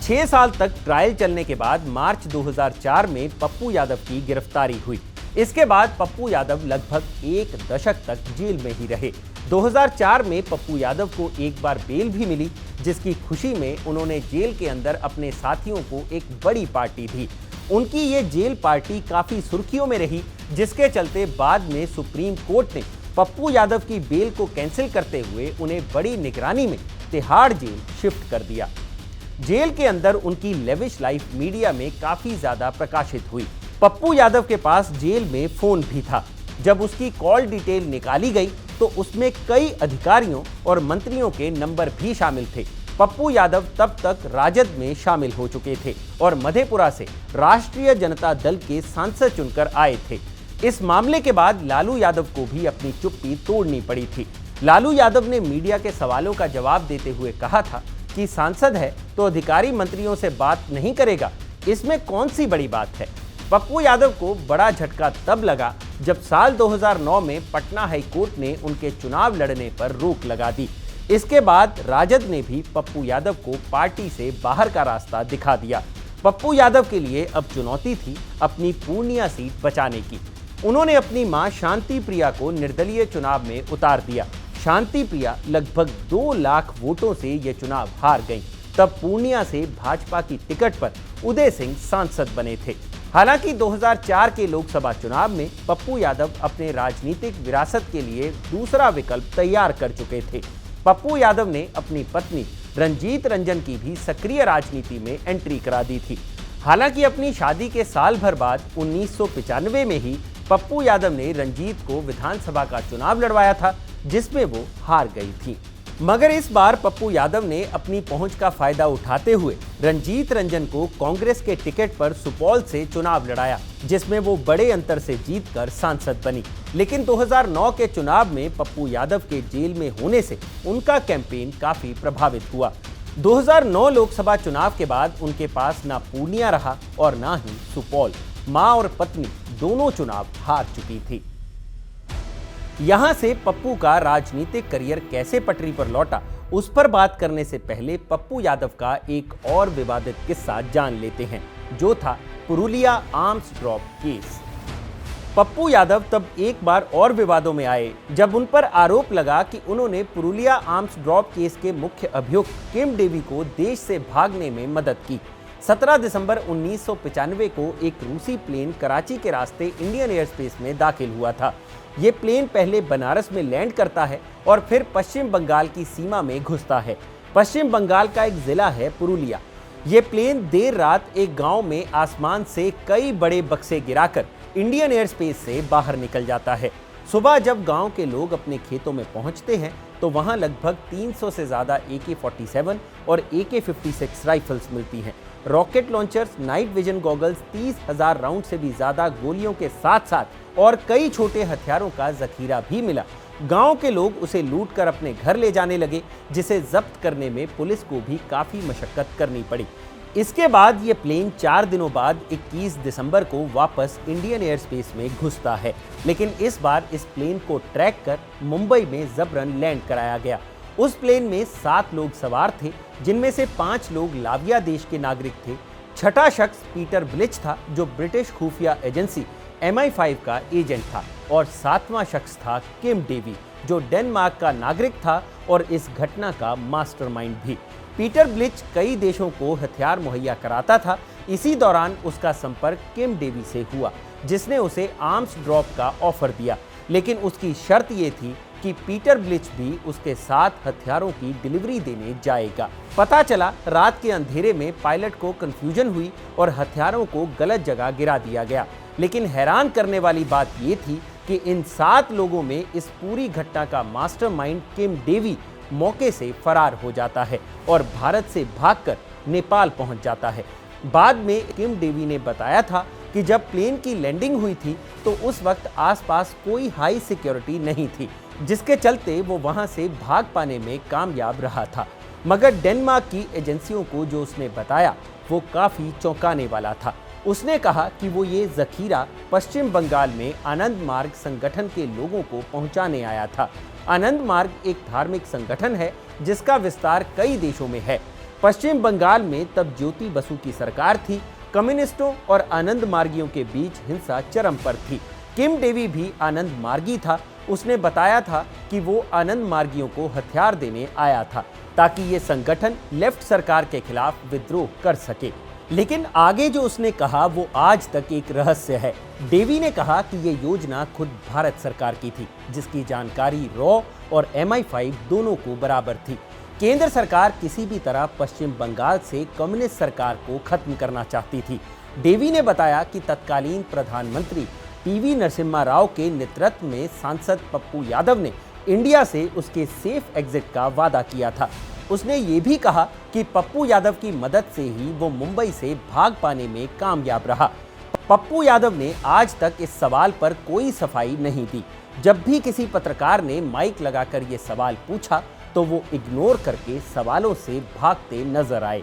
6 साल तक ट्रायल चलने के बाद मार्च 2004 में पप्पू यादव की गिरफ्तारी हुई। इसके बाद पप्पू यादव लगभग 1 दशक तक जेल में ही रहे। 2004 में पप्पू यादव को एक बार बेल भी मिली, जिसकी खुशी में उन्होंने जेल के अंदर अपने साथियों को एक बड़ी पार्टी दी। उनकी ये जेल पार्टी काफी सुर्खियों में रही, जिसके चलते बाद में सुप्रीम कोर्ट ने पप्पू यादव की बेल को कैंसिल करते हुए उन्हें बड़ी निगरानी में तिहाड़ जेल शिफ्ट कर दिया। जेल के अंदर उनकी लेविश लाइफ मीडिया में काफी ज्यादा प्रकाशित हुई। पप्पू यादव के पास जेल में फोन भी था। जब उसकी कॉल डिटेल निकाली गई तो उसमें कई अधिकारियों और मंत्रियों के नंबर भी शामिल थे। पप्पू यादव तब तक राजद में शामिल हो चुके थे और मधेपुरा से राष्ट्रीय जनता दल के सांसद चुनकर आए थे। इस मामले के बाद लालू यादव को भी अपनी चुप्पी तोड़नी पड़ी थी। लालू यादव ने मीडिया के सवालों का जवाब देते हुए कहा था कि सांसद है तो अधिकारी मंत्रियों से बात नहीं करेगा, इसमें कौन सी बड़ी बात है। पप्पू यादव को बड़ा झटका तब लगा जब साल 2009 में पटना हाईकोर्ट ने उनके चुनाव लड़ने पर रोक लगा दी। इसके बाद राजद ने भी पप्पू यादव को पार्टी से बाहर का रास्ता दिखा दिया। पप्पू यादव के लिए अब चुनौती थी अपनी पूर्णिया सीट बचाने की। उन्होंने अपनी मां शांति प्रिया को निर्दलीय चुनाव में उतार दिया। शांति प्रिया लगभग 2 लाख वोटों से ये चुनाव हार गईं। तब पूर्णिया से भाजपा की टिकट पर उदय सिंह सांसद बने थे। हालांकि 2004 के लोकसभा चुनाव में पप्पू यादव अपने राजनीतिक विरासत के लिए दूसरा विकल्प तैयार कर चुके थे। पप्पू यादव ने अपनी पत्नी रंजीत रंजन की भी सक्रिय राजनीति में एंट्री करा दी थी। हालांकि अपनी शादी के साल भर बाद 1995 में ही पप्पू यादव ने रंजीत को विधानसभा का चुनाव लड़वाया था, जिसमें वो हार गई थी। मगर इस बार पप्पू यादव ने अपनी पहुंच का फायदा उठाते हुए रंजीत रंजन को कांग्रेस के टिकट पर सुपौल से चुनाव लड़ाया, जिसमें वो बड़े अंतर से जीतकर सांसद बनी। लेकिन 2009 के चुनाव में पप्पू यादव के जेल में होने से उनका कैंपेन काफी प्रभावित हुआ। 2009 लोकसभा चुनाव के बाद उनके पास ना पूर्णिया रहा और ना ही सुपौल। मां और पत्नी दोनों चुनाव हार चुकी थी। यहां से पप्पू का राजनीतिक करियर कैसे पटरी पर लौटा, उस पर बात करने से पहले पप्पू यादव का एक और विवादित किस्सा जान लेते हैं, जो था Purulia arms drop case. Pappu Yadav तब एक बार और विवादों में आए जब उन पर आरोप लगा कि उन्होंने पुरुलिया आर्म्स ड्रॉप केस के मुख्य अभियुक्त किम डेवी को देश से भागने में मदद की। 17 दिसंबर 1995 को एक रूसी प्लेन कराची के रास्ते इंडियन एयरस्पेस में दाखिल हुआ था। ये प्लेन पहले बनारस में लैंड करता है और फिर पश्चिम बंगाल की सीमा में घुसता है। पश्चिम बंगाल का एक जिला है पुरुलिया। ये प्लेन देर रात एक गांव में आसमान से कई बड़े बक्से गिराकर इंडियन एयरस्पेस से बाहर निकल जाता है। सुबह जब गांव के लोग अपने खेतों में पहुंचते हैं तो वहां लगभग 300 से ज्यादा AK-47 और AK-56 राइफल्स मिलती हैं। Rocket launchers, night vision goggles, 30,000 round से भी ज्यादा गोलियों के साथ साथ और कई छोटे हथियारों का जखीरा भी मिला। गांव के लोग उसे लूटकर अपने घर ले जाने लगे, जिसे जब्त करने में पुलिस को भी काफी मशक्कत करनी पड़ी। इसके बाद ये प्लेन 4 दिनों बाद 21 दिसंबर को वापस इंडियन एयरस्पेस में घुसता है, लेकिन इस बार इस प्लेन को ट्रैक कर मुंबई में जबरन लैंड कराया गया। उस प्लेन में 7 लोग सवार थे, जिनमें से 5 लोग लाविया देश के नागरिक थे। छठा शख्स पीटर ब्लिच था, जो ब्रिटिश खुफिया एजेंसी MI5 का एजेंट था, और 7वां शख्स था किम डेवी, जो डेनमार्क का नागरिक था और इस घटना का मास्टरमाइंड भी। पीटर ब्लिच कई देशों को हथियार मुहैया कराता था। इसी दौरान उसका संपर्क किम डेवी से हुआ, जिसने उसे आर्म्स ड्रॉप का ऑफर दिया, लेकिन उसकी शर्त ये थी कि पीटर ब्लिच भी उसके साथ हथियारों की डिलीवरी देने जाएगा। पता चला रात के अंधेरे में पायलट को कंफ्यूजन हुई और हथियारों को गलत जगह गिरा दिया गया। लेकिन हैरान करने वाली बात ये थी कि इन 7 लोगों में इस पूरी घटना का मास्टरमाइंड किम डेवी मौके से फरार हो जाता है और भारत से भागकर नेपाल पहुंच जाता है। बाद में किम डेवी ने बताया था कि जब प्लेन की लैंडिंग हुई थी तो उस वक्त आसपास कोई हाई सिक्योरिटी नहीं थी, जिसके चलते वो वहां से भाग पाने में कामयाब रहा था। मगर डेनमार्क की एजेंसियों को जो उसने बताया वो काफी चौंकाने वाला था। उसने कहा कि वो ये जखीरा पश्चिम बंगाल में आनंद मार्ग संगठन के लोगों को पहुंचाने आया था। आनंद मार्ग एक धार्मिक संगठन है जिसका विस्तार कई देशों में है। पश्चिम बंगाल में तब ज्योति बसु की सरकार थी। कम्युनिस्टों और आनंद मार्गियों के बीच हिंसा चरम पर थी। किम डेवी भी आनंद मार्गी था। उसने बताया था कि वो आनंद मार्गियों को हथियार देने आया था ताकि ये संगठन लेफ्ट सरकार के खिलाफ विद्रोह कर सके। लेकिन आगे जो उसने कहा वो आज तक एक रहस्य है। डेवी ने कहा कि ये योजना खुद भारत सरकार की थी, जिसकी जानकारी रॉ और MI5 दोनों को बराबर थी। केंद्र सरकार किसी भी तरह पश्चिम बंगाल से कम्युनिस्ट सरकार को खत्म करना चाहती थी। डेवी ने बताया कि तत्कालीन प्रधानमंत्री PV नरसिम्हा राव के नेतृत्व में सांसद पप्पू यादव ने इंडिया से उसके सेफ एग्जिट का वादा किया था। उसने ये भी कहा कि पप्पू यादव की मदद से ही वो मुंबई से भाग पाने में कामयाब रहा। पप्पू यादव ने आज तक इस सवाल पर कोई सफाई नहीं दी। जब भी किसी पत्रकार ने माइक लगाकर ये सवाल पूछा तो वो इग्नोर करके सवालों से भागते नजर आए।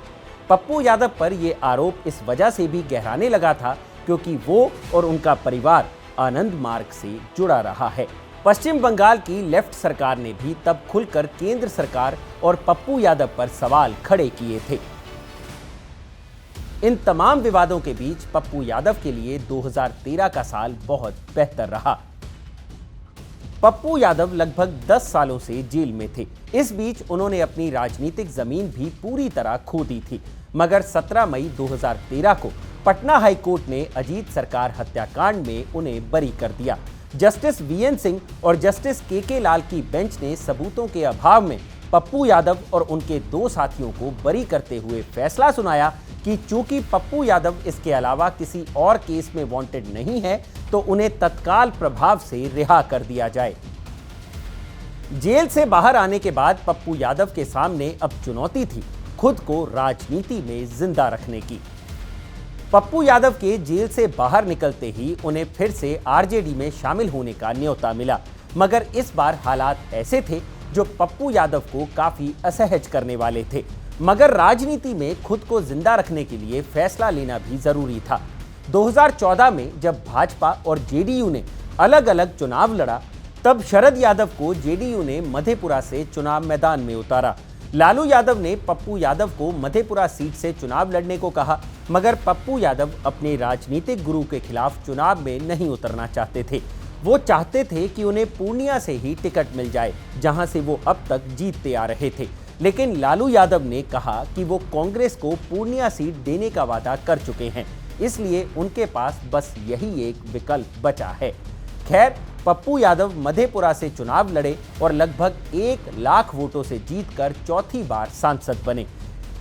पप्पू यादव पर यह आरोप इस वजह से भी गहराने लगा था क्योंकि वो और उनका परिवार आनंद मार्ग से जुड़ा रहा है। पश्चिम बंगाल की लेफ्ट सरकार ने भी तब खुलकर केंद्र सरकार और पप्पू यादव पर सवाल खड़े किए थे। इन तमाम विवादों के बीच पप्पू यादव के लिए 2013 का साल बहुत बेहतर रहा। पप्पू यादव लगभग 10 सालों से जेल में थे। इस बीच उन्होंने अपनी राजनीतिक जमीन भी पूरी तरह खो दी थी, मगर 17 मई 2013 को पटना हाई कोर्ट ने अजीत सरकार हत्याकांड में उन्हें बरी कर दिया। जस्टिस वीएन सिंह और जस्टिस के लाल की बेंच ने सबूतों के अभाव में पप्पू यादव और उनके 2 साथियों को बरी करते हुए फैसला सुनाया कि चूंकि पप्पू यादव इसके अलावा किसी और केस में वांटेड नहीं है, तो उन्हें तत्काल प्रभाव से रिहा कर दिया जाए। जेल से बाहर आने के बाद पप्पू यादव के सामने अब चुनौती थी खुद को राजनीति में जिंदा रखने की। पप्पू यादव के जेल से बाहर निकलते ही उन्हें फिर से आरजेडी में शामिल होने का न्योता मिला, मगर इस बार हालात ऐसे थे जो पप्पू यादव को काफी असहज करने वाले थे। मगर राजनीति में खुद को जिंदा रखने के लिए फैसला लेना भी जरूरी था। 2014 में जब भाजपा और जेडीयू ने अलग अलग चुनाव लड़ा, तब शरद यादव को जेडीयू ने मधेपुरा से चुनाव मैदान में उतारा। लालू यादव ने पप्पू यादव को मधेपुरा सीट से चुनाव लड़ने को कहा, मगर पप्पू यादव अपने राजनीतिक गुरु के खिलाफ चुनाव में नहीं उतरना चाहते थे। वो चाहते थे कि उन्हें पूर्णिया से ही टिकट मिल जाए, जहां से वो अब तक जीतते आ रहे थे। लेकिन लालू यादव ने कहा कि वो कांग्रेस को पूर्णिया सीट देने का वादा कर चुके हैं, इसलिए उनके पास बस यही एक विकल्प बचा है। खैर, पप्पू यादव मधेपुरा से चुनाव लड़े और लगभग 1 लाख वोटों से जीतकर चौथी बार सांसद बने।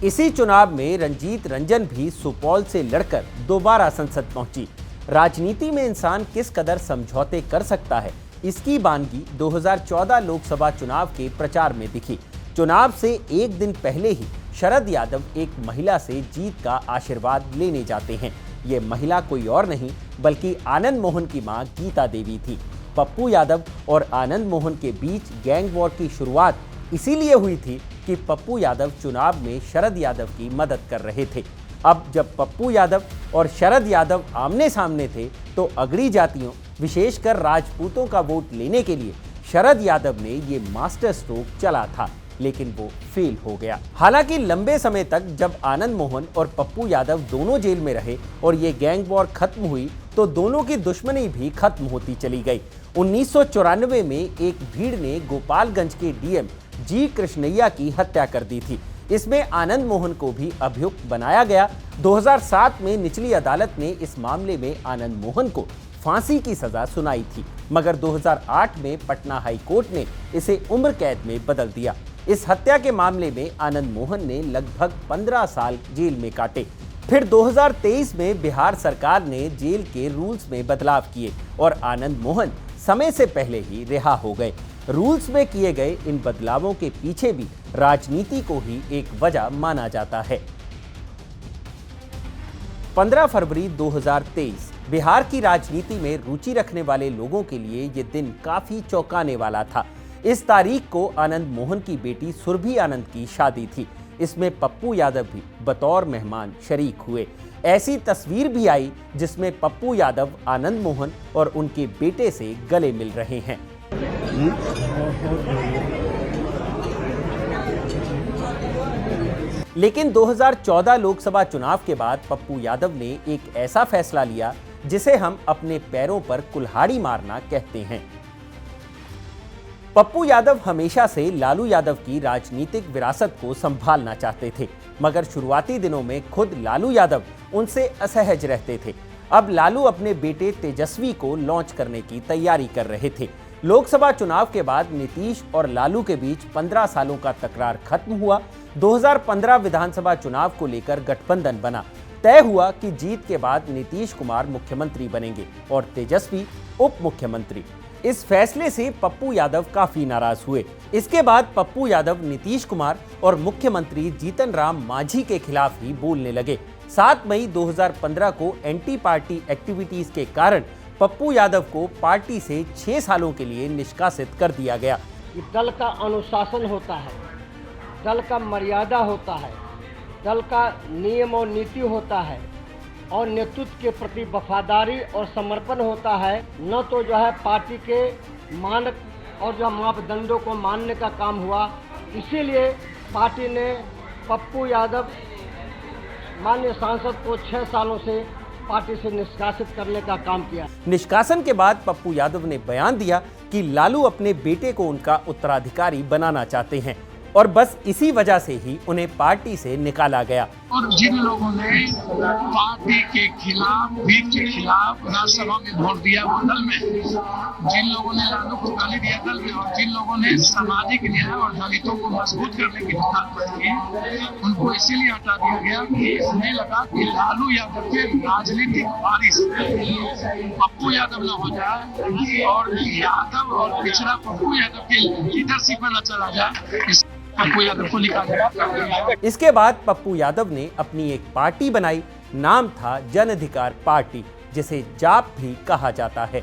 इसी चुनाव में रंजीत रंजन भी सुपौल से लड़कर दोबारा संसद पहुंची। राजनीति में इंसान किस कदर समझौते कर सकता है, इसकी बानगी 2014 लोकसभा चुनाव के प्रचार में दिखी। चुनाव से एक दिन पहले ही शरद यादव एक महिला से जीत का आशीर्वाद लेने जाते हैं। ये महिला कोई और नहीं बल्कि आनंद मोहन की मां गीता देवी थी। पप्पू यादव और आनंद मोहन के बीच गैंग वॉर की शुरुआत इसीलिए हुई थी कि पप्पू यादव चुनाव में शरद यादव की मदद कर रहे थे। अब जब पप्पू यादव और शरद यादव आमने सामने थे, तो अगड़ी जातियों विशेषकर राजपूतों का वोट लेने के लिए शरद यादव ने ये मास्टर स्ट्रोक चला था, लेकिन वो फेल हो गया। हालांकि लंबे समय तक जब आनंद मोहन और पप्पू यादव दोनों जेल में रहे और ये गैंग वॉर खत्म हुई, तो दोनों की दुश्मनी भी खत्म होती चली गई। 1994 में एक भीड़ ने गोपालगंज के डीएम जी कृष्णैया की हत्या कर दी थी। इसमें आनंद मोहन को भी अभियुक्त बनाया गया। 2007 में निचली अदालत ने इस मामले में आनंद मोहन को फांसी की सजा सुनाई थी, मगर 2008 में पटना हाई कोर्ट ने इसे उम्र कैद में बदल दिया। इस हत्या के मामले में आनंद मोहन ने लगभग 15 साल जेल में काटे। फिर 2023 में बिहार सरकार ने जेल के रूल्स में बदलाव किए और आनंद मोहन समय से पहले ही रिहा हो गए। रूल्स में किए गए इन बदलावों के पीछे भी राजनीति को ही एक वजह माना जाता है। 15 फरवरी 2023 बिहार की राजनीति में रुचि रखने वाले लोगों के लिए ये दिन काफी चौंकाने वाला था। इस तारीख को आनंद मोहन की बेटी सुरभि आनंद की शादी थी। इसमें पप्पू यादव भी बतौर मेहमान शरीक हुए। ऐसी तस्वीर भी आई जिसमें पप्पू यादव आनंद मोहन और उनके बेटे से गले मिल रहे हैं। लेकिन 2014 लोकसभा चुनाव के बाद पप्पू यादव ने एक ऐसा फैसला लिया जिसे हम अपने पैरों पर कुल्हाड़ी मारना कहते हैं। पप्पू यादव हमेशा से लालू यादव की राजनीतिक विरासत को संभालना चाहते थे, मगर शुरुआती दिनों में खुद लालू यादव उनसे असहज रहते थे। अब लालू अपने बेटे तेजस्वी को लॉन्च करने की तैयारी कर रहे थे। लोकसभा चुनाव के बाद नीतीश और लालू के बीच 15 सालों का तकरार खत्म हुआ। 2015 विधानसभा चुनाव को लेकर गठबंधन बना। तय हुआ कि जीत के बाद नीतीश कुमार मुख्यमंत्री बनेंगे और तेजस्वी उप मुख्यमंत्री। इस फैसले से पप्पू यादव काफी नाराज हुए। इसके बाद पप्पू यादव नीतीश कुमार और मुख्यमंत्री जीतन राम मांझी के खिलाफ ही बोलने लगे। 7 मई 2015 को एंटी पार्टी एक्टिविटीज के कारण पप्पू यादव को पार्टी से 6 सालों के लिए निष्कासित कर दिया गया। दल का अनुशासन होता है, दल का मर्यादा होता है, दल का नियम और नीति होता है और नेतृत्व के प्रति वफादारी और समर्पण होता है। न तो जो है पार्टी के मानक और जो मापदंडों को मानने का काम हुआ। इसीलिए पार्टी ने पप्पू यादव माननीय सांसद को 6 सालों से पार्टी से निष्कासित करने का काम किया। निष्कासन के बाद पप्पू यादव ने बयान दिया कि लालू अपने बेटे को उनका उत्तराधिकारी बनाना चाहते हैं और बस इसी वजह से ही उन्हें पार्टी से निकाला गया। और जिन लोगों ने पार्टी के खिलाफ, भीख के खिलाफ राज्यसभा में वोट दिया वो दल में, जिन लोगों ने लालू को गाली दिया दल में, और जिन लोगों ने सामाजिक न्याय और दलितों को मजबूत करने की बात की, उनको इसीलिए हटा दिया गया कि उन्हें लगा कि लालू यादव के राजनीतिक वारिस पप्पू यादव न हो जाए और यादव और पिछड़ा पप्पू यादव के लीडरशिप में न चला जाए, पप्पू यादव को निकाला। इसके बाद पप्पू यादव ने अपनी एक पार्टी बनाई, नाम था जन अधिकार पार्टी, जिसे जाप भी कहा जाता है।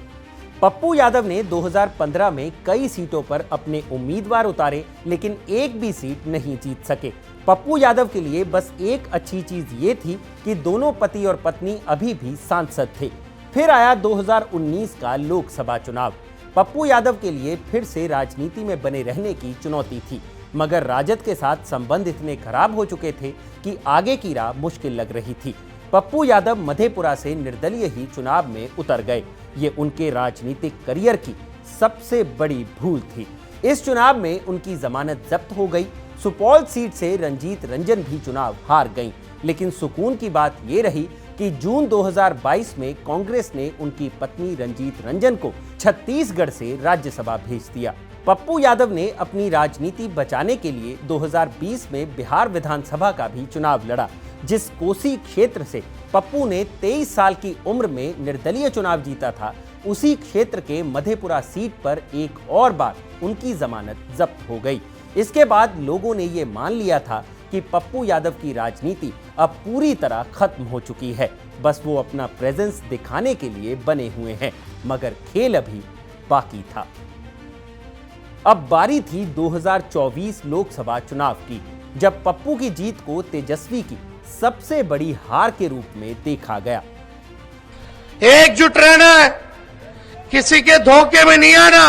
पप्पू यादव ने 2015 में कई सीटों पर अपने उम्मीदवार उतारे, लेकिन एक भी सीट नहीं जीत सके। पप्पू यादव के लिए बस एक अच्छी चीज ये थी कि दोनों पति और पत्नी अभी भी सांसद थे। फिर आया 2019 का लोकसभा चुनाव। पप्पू यादव के लिए फिर से राजनीति में बने रहने की चुनौती थी, मगर राजद के साथ संबंध इतने खराब हो चुके थे कि आगे की राह मुश्किल लग रही थी। पप्पू यादव मधेपुरा से निर्दलीय ही चुनाव में उतर गए। ये उनके राजनीतिक करियर की सबसे बड़ी भूल थी। इस चुनाव में उनकी जमानत जब्त हो गई। सुपौल सीट से रंजीत रंजन भी चुनाव हार गईं, लेकिन सुकून की बात ये रही कि जून 2022 में कांग्रेस ने उनकी पत्नी रंजीत रंजन को छत्तीसगढ़ से राज्यसभा भेज दिया। पप्पू यादव ने अपनी राजनीति बचाने के लिए 2020 में बिहार विधानसभा का भी चुनाव लड़ा। जिस कोसी क्षेत्र से पप्पू ने 23 साल की उम्र में निर्दलीय चुनाव जीता था, उसी क्षेत्र के मधेपुरा सीट पर एक और बार उनकी जमानत जब्त हो गई। इसके बाद लोगों ने ये मान लिया था कि पप्पू यादव की राजनीति अब पूरी तरह खत्म हो चुकी है। बस वो अपना प्रेजेंस दिखाने के लिए बने हुए हैं, मगर खेल अभी बाकी था। अब बारी थी 2024 लोकसभा चुनाव की, जब पप्पू की जीत को तेजस्वी की सबसे बड़ी हार के रूप में देखा गया। एकजुट रहना है, किसी के धोखे में नहीं आना।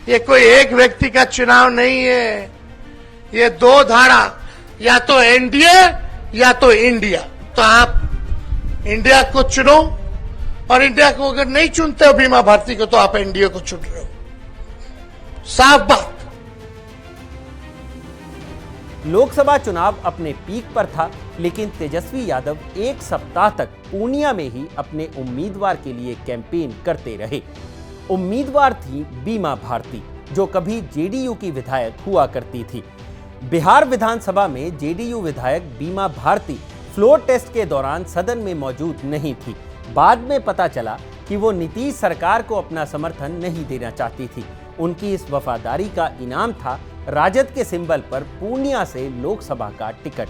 ये कोई एक व्यक्ति का चुनाव नहीं है, ये दो धारा, या तो एनडीए या तो इंडिया। तो आप इंडिया को चुनो, और इंडिया को अगर नहीं चुनते हो बीमा भारती को, तो आप एनडीए को चुन रहे हो। साफ बात। लोकसभा चुनाव अपने पीक पर था, लेकिन तेजस्वी यादव एक सप्ताह तक पूर्णिया में ही अपने उम्मीदवार के लिए कैंपेन करते रहे। उम्मीदवार थी बीमा भारती, जो कभी जेडीयू की विधायक हुआ करती थी। बिहार विधानसभा में जेडीयू विधायक बीमा भारती फ्लोर टेस्ट के दौरान सदन में मौजूद नहीं थी। बाद में पता चला कि वो नीतीश सरकार को अपना समर्थन नहीं देना चाहती थी। उनकी इस वफादारी का इनाम था राजद के सिंबल पर पूर्णिया से लोकसभा का टिकट।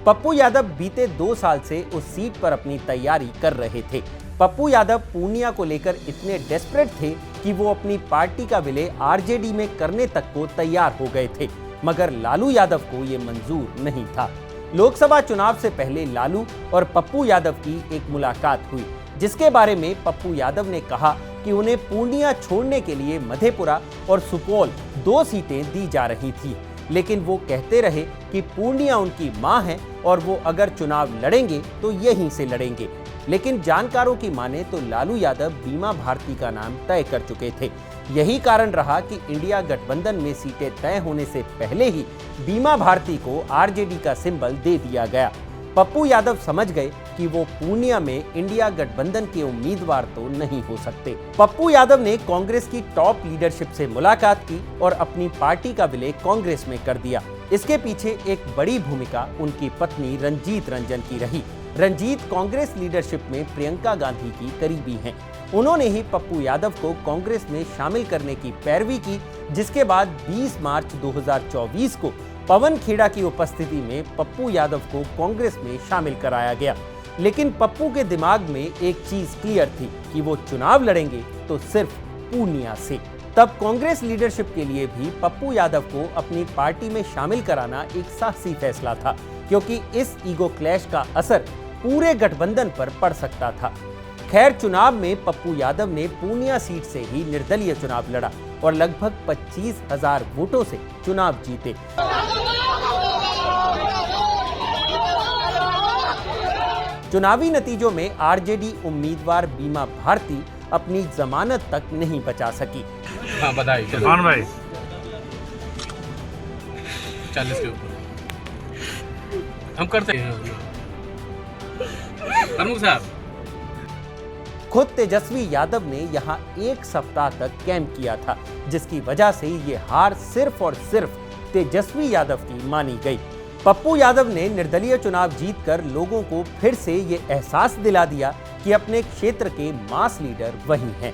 पप्पू यादव बीते 2 साल से उस सीट पर अपनी तैयारी कर रहे थे। पप्पू यादव पूर्णिया को लेकर इतने डेस्परेट थे कि वो अपनी पार्टी का विलय आरजेडी में करने तक को तैयार हो गए थे, मगर लालू यादव को ये मंजूर नहीं था। लोकसभा चुनाव से पहले लालू और पप्पू यादव की एक मुलाकात हुई, जिसके बारे में पप्पू यादव ने कहा कि उन्हें पूर्णिया छोड़ने के लिए मधेपुरा और सुपौल 2 सीटें दी जा रही थी, लेकिन वो कहते रहे कि पूर्णिया उनकी मां है और वो अगर चुनाव लड़ेंगे तो यहीं से लड़ेंगे। लेकिन जानकारों की माने तो लालू यादव बीमा भारती का नाम तय कर चुके थे। यही कारण रहा कि इंडिया गठबंधन में सीटें तय होने से पहले ही बीमा भारती को आरजेडी का सिंबल दे दिया गया। पप्पू यादव समझ गए कि वो पूर्णिया में इंडिया गठबंधन के उम्मीदवार तो नहीं हो सकते। पप्पू यादव ने कांग्रेस की टॉप लीडरशिप से मुलाकात की और अपनी पार्टी का विलय कांग्रेस में कर दिया। इसके पीछे एक बड़ी भूमिका उनकी पत्नी रंजीत रंजन की रही। रंजीत कांग्रेस लीडरशिप में प्रियंका गांधी की करीबी हैं। उन्होंने ही पप्पू यादव को कांग्रेस में शामिल करने की पैरवी की, जिसके बाद 20 मार्च 2024 को पवन खेड़ा की उपस्थिति में पप्पू यादव को कांग्रेस में शामिल कराया गया। लेकिन पप्पू के दिमाग में एक चीज क्लियर थी कि वो चुनाव लड़ेंगे तो सिर्फ पूर्णिया से। तब कांग्रेस लीडरशिप के लिए भी पप्पू यादव को अपनी पार्टी में शामिल कराना एक साहसी फैसला था, क्योंकि इस ईगो क्लैश का असर पूरे गठबंधन पर पड़ सकता था। खैर, चुनाव में पप्पू यादव ने पूर्णिया सीट से ही निर्दलीय चुनाव लड़ा और लगभग 25,000 वोटों से चुनाव जीते। चुनावी नतीजों में आरजेडी उम्मीदवार बीमा भारती अपनी जमानत तक नहीं बचा सकी। हाँ बधाई। इरफान भाई 40 के ऊपर हम करते हैं प्रमुख साहब। खुद तेजस्वी यादव ने यहां 1 सप्ताह तक कैंप किया था, जिसकी वजह से ये हार सिर्फ और सिर्फ तेजस्वी यादव की मानी गई। पप्पू यादव ने निर्दलीय चुनाव जीतकर लोगों को फिर से ये एहसास दिला दिया कि अपने क्षेत्र के मास लीडर वही हैं।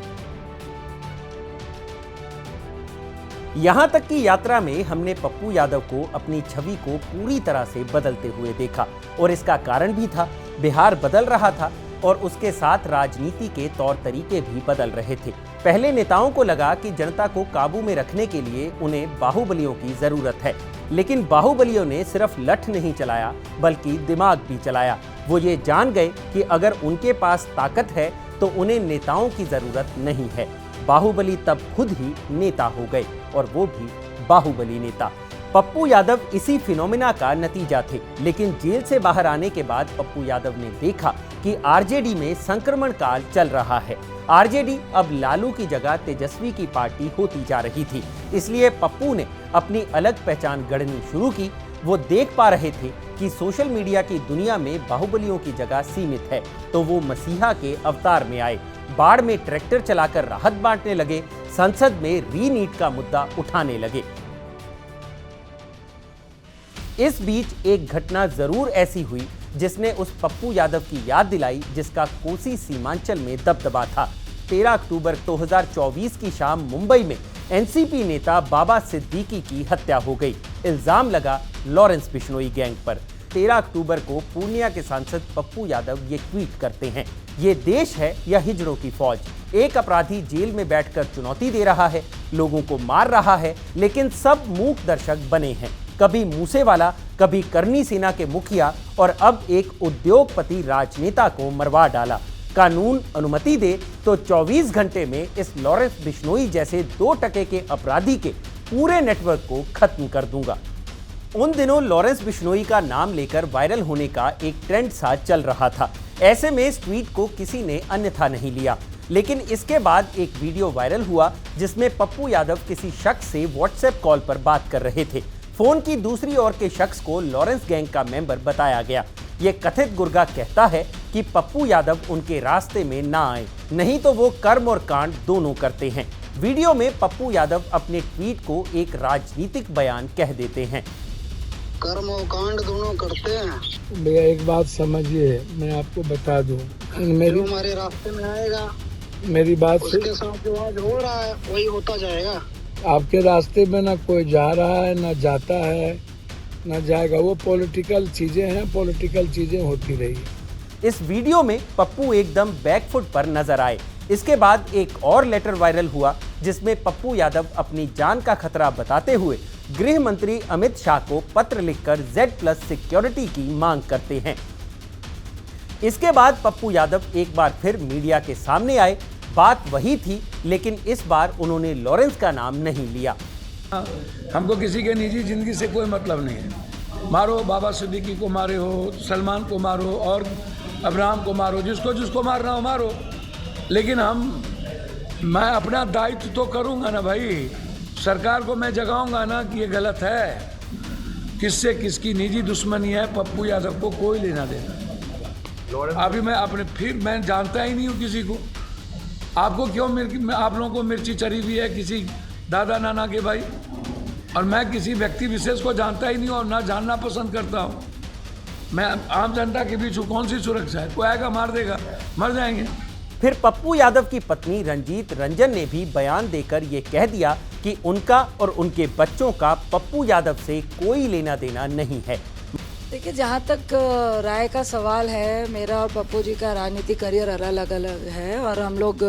यहां तक की यात्रा में हमने पप्पू यादव को अपनी छवि को पूरी तरह से बदलते हुए देखा, और इसका कारण भी था, बिहार बदल रहा था और उसके साथ राजनीति के तौर तरीके भी बदल रहे थे। पहले नेताओं को लगा कि जनता को काबू में रखने के लिए उन्हें बाहुबलियों की जरूरत है, लेकिन बाहुबलियों ने सिर्फ लठ नहीं चलाया बल्कि दिमाग भी चलाया। वो ये जान गए कि अगर उनके पास ताकत है तो उन्हें नेताओं की जरूरत नहीं है। बाहुबली तब खुद ही नेता हो गए, और वो भी बाहुबली नेता। पप्पू यादव इसी फिनोमिना का नतीजा थे, लेकिन जेल से बाहर आने के बाद पप्पू यादव ने देखा कि आरजेडी में संक्रमण काल चल रहा है। आरजेडी अब लालू की जगह तेजस्वी की पार्टी होती जा रही थी, इसलिए पप्पू ने अपनी अलग पहचान गढ़नी शुरू की। वो देख पा रहे थे कि सोशल मीडिया की दुनिया में बाहुबलियों की जगह सीमित है, तो वो मसीहा के अवतार में आए। बाढ़ में ट्रैक्टर चलाकर राहत बांटने लगे, संसद में रीनीट का मुद्दा उठाने लगे। इस बीच एक घटना जरूर ऐसी हुई जिसने उस पप्पू यादव की याद दिलाई जिसका कोसी सीमांचल में दबदबा था। 13 अक्टूबर 2024 की शाम मुंबई में एनसीपी नेता बाबा सिद्दीकी की हत्या हो गई। इल्जाम लगा लॉरेंस बिश्नोई गैंग पर। 13 अक्टूबर को पूर्णिया के सांसद पप्पू यादव ये ट्वीट करते हैं, ये देश है या हिजड़ों की फौज। एक अपराधी जेल में बैठकर चुनौती दे रहा है, लोगों को मार रहा है, लेकिन सब मूक दर्शक बने हैं। कभी मूसेवाला, कभी करनी सेना के मुखिया, और अब एक उद्योगपति राजनेता को मरवा डाला। कानून अनुमति दे तो 24 घंटे में इस लॉरेंस बिश्नोई जैसे 2 टके के अपराधी के पूरे नेटवर्क को खत्म कर दूंगा। उन दिनों लॉरेंस बिश्नोई का नाम लेकर वायरल होने का एक ट्रेंड सा चल रहा था। ऐसे में इस ट्वीट को किसी ने अन्यथा नहीं लिया, लेकिन इसके बाद एक वीडियो वायरल हुआ जिसमें पप्पू यादव किसी शख्स से व्हाट्सएप कॉल पर बात कर रहे थे। फोन की दूसरी ओर के शख्स को लॉरेंस गैंग का मेंबर बताया गया। ये कथित गुर्गा कहता है कि पप्पू यादव उनके रास्ते में ना आए, नहीं तो वो कर्म और कांड दोनों करते हैं। वीडियो में पप्पू यादव अपने ट्वीट को एक राजनीतिक बयान कह देते हैं। कर्म और कांड दोनों करते हैं। भैया एक बात समझिए, मैं आपको बता दूं, जो हमारे रास्ते में आएगा, मेरी बात उसके साथ जो आज हो रहा है वही होता जाएगा। आपके रास्ते में ना कोई जा रहा है, ना जाता है, ना जाएगा। वो पॉलिटिकल चीजें हैं, पॉलिटिकल चीजें होती रही। इस वीडियो में पप्पू एकदम बैकफुट पर नजर आए। इसके बाद एक और लेटर वायरल हुआ जिसमें पप्पू यादव अपनी जान का खतरा बताते हुए गृह मंत्री अमित शाह को पत्र लिखकर Z+ सिक्योरिटी की मांग करते हैं। इसके बाद पप्पू यादव एक बार फिर मीडिया के सामने आए। बात वही थी, लेकिन इस बार उन्होंने लॉरेंस का नाम नहीं लिया। हमको किसी के निजी जिंदगी से कोई मतलब नहीं है। मारो, बाबा सिद्दीकी को मारे हो, सलमान को मारो और अब्राहम को मारो, जिसको जिसको मारना हो मारो, लेकिन मैं अपना दायित्व तो करूंगा ना भाई। सरकार को मैं जगाऊंगा ना कि ये गलत है। किससे किसकी निजी दुश्मनी है, पप्पू यादव को कोई लेना देना। अभी मैं जानता ही नहीं हूँ किसी को। आपको क्यों आप लोगों को मिर्ची चढ़ी हुई है किसी दादा नाना के भाई, और मैं किसी व्यक्ति विशेष को जानता ही नहीं और ना जानना पसंद करता हूँ। मैं आम जनता के बीच हूँ, कौन सी सुरक्षा है? कोई आएगा मार देगा, मर जाएंगे। फिर पप्पू यादव की पत्नी रंजीत रंजन ने भी बयान देकर ये कह दिया कि उनका और उनके बच्चों का पप्पू यादव से कोई लेना देना नहीं है। देखिए, जहाँ तक राय का सवाल है, मेरा और पप्पू जी का राजनीतिक करियर अलग अलग है और हम लोग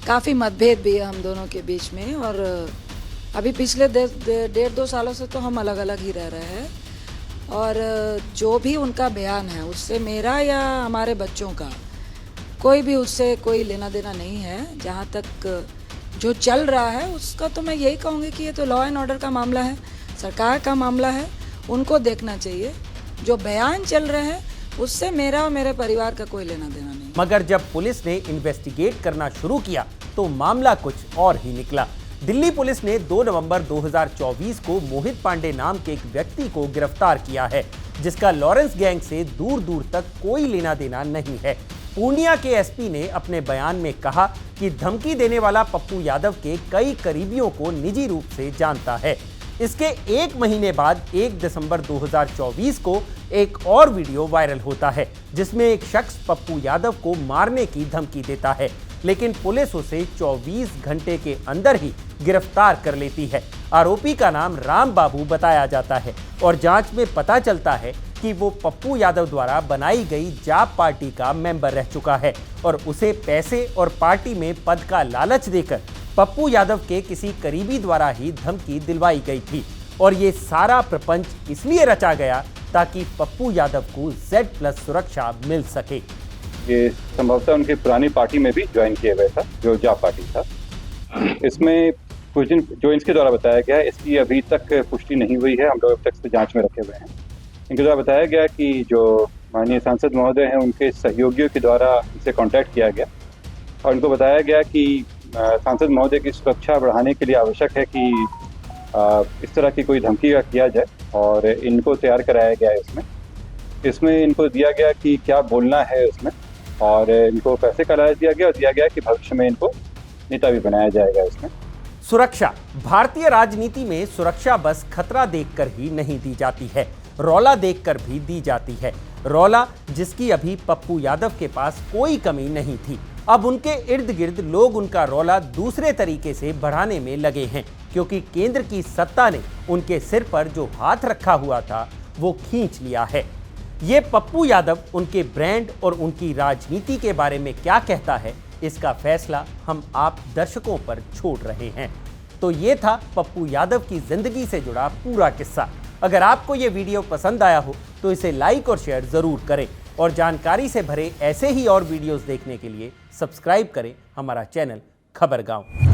काफ़ी मतभेद भी है हम दोनों के बीच में, और अभी पिछले 1.5-2 सालों से तो हम अलग अलग ही रह रहे हैं। और जो भी उनका बयान है उससे मेरा या हमारे बच्चों का कोई भी उससे कोई लेना देना नहीं है। जहाँ तक जो चल रहा है उसका तो मैं यही कहूँगी कि ये तो लॉ एंड ऑर्डर का मामला है, सरकार का मामला है, उनको देखना चाहिए। जो बयान चल रहे हैं उससे मेरा और मेरे परिवार का कोई लेना देना नहीं। मगर जब पुलिस ने इन्वेस्टिगेट करना शुरू किया तो मामला कुछ और ही निकला। दिल्ली पुलिस ने 2 नवंबर 2024 को मोहित पांडे नाम के एक व्यक्ति को गिरफ्तार किया है, जिसका लॉरेंस गैंग से दूर दूर तक कोई लेना देना नहीं है। पूर्णिया के एसपी ने अपने बयान में कहा कि धमकी देने वाला पप्पू यादव के कई करीबियों को निजी रूप से जानता है। इसके 1 महीने बाद 1 दिसंबर 2024 को एक और वीडियो वायरल होता है, जिसमें एक शख्स पप्पू यादव को मारने की धमकी देता है, लेकिन पुलिस उसे 24 घंटे के अंदर ही गिरफ्तार कर लेती है। आरोपी का नाम राम बाबू बताया जाता है और जांच में पता चलता है कि वो पप्पू यादव द्वारा बनाई गई जाप पार्टी का मेंबर रह चुका है और उसे पैसे और पार्टी में पद का लालच देकर पप्पू यादव के किसी करीबी द्वारा ही धमकी दिलवाई गई थी। और ये सारा प्रपंच इसलिए रचा गया ताकि पप्पू यादव को Z+ सुरक्षा मिल सके। ये संभवतः उनकी पुरानी पार्टी में भी ज्वाइन किया गया था, जो जाप पार्टी था। इसमें कुछ दिन जो इनके द्वारा बताया गया है, इसकी अभी तक पुष्टि नहीं हुई है, हम लोग अब तक से जांच में रखे हुए हैं। इनके द्वारा बताया गया कि जो माननीय सांसद महोदय हैं, उनके सहयोगियों के द्वारा इनसे कांटेक्ट किया गया और इनको बताया गया कि सांसद महोदय की सुरक्षा बढ़ाने के लिए आवश्यक है कि इस तरह की कोई धमकी का किया जाए और इनको तैयार कराया गया है। इसमें इनको दिया गया कि क्या बोलना है उसमें, और इनको पैसे का लालच दिया गया और दिया गया कि भविष्य में इनको नेता भी बनाया जाएगा। इसमें सुरक्षा, भारतीय राजनीति में सुरक्षा बस खतरा देखकर ही नहीं दी जाती है, रौला देखकर भी दी जाती है। रौला जिसकी अभी पप्पू यादव के पास कोई कमी नहीं थी, अब उनके इर्द गिर्द लोग उनका रौला दूसरे तरीके से बढ़ाने में लगे हैं, क्योंकि केंद्र की सत्ता ने उनके सिर पर जो हाथ रखा हुआ था वो खींच लिया है। ये पप्पू यादव उनके ब्रांड और उनकी राजनीति के बारे में क्या कहता है, इसका फैसला हम आप दर्शकों पर छोड़ रहे हैं। तो ये था पप्पू यादव की जिंदगी से जुड़ा पूरा किस्सा। अगर आपको ये वीडियो पसंद आया हो तो इसे लाइक और शेयर जरूर करें और जानकारी से भरे ऐसे ही और वीडियोस देखने के लिए सब्सक्राइब करें हमारा चैनल खबरगांव।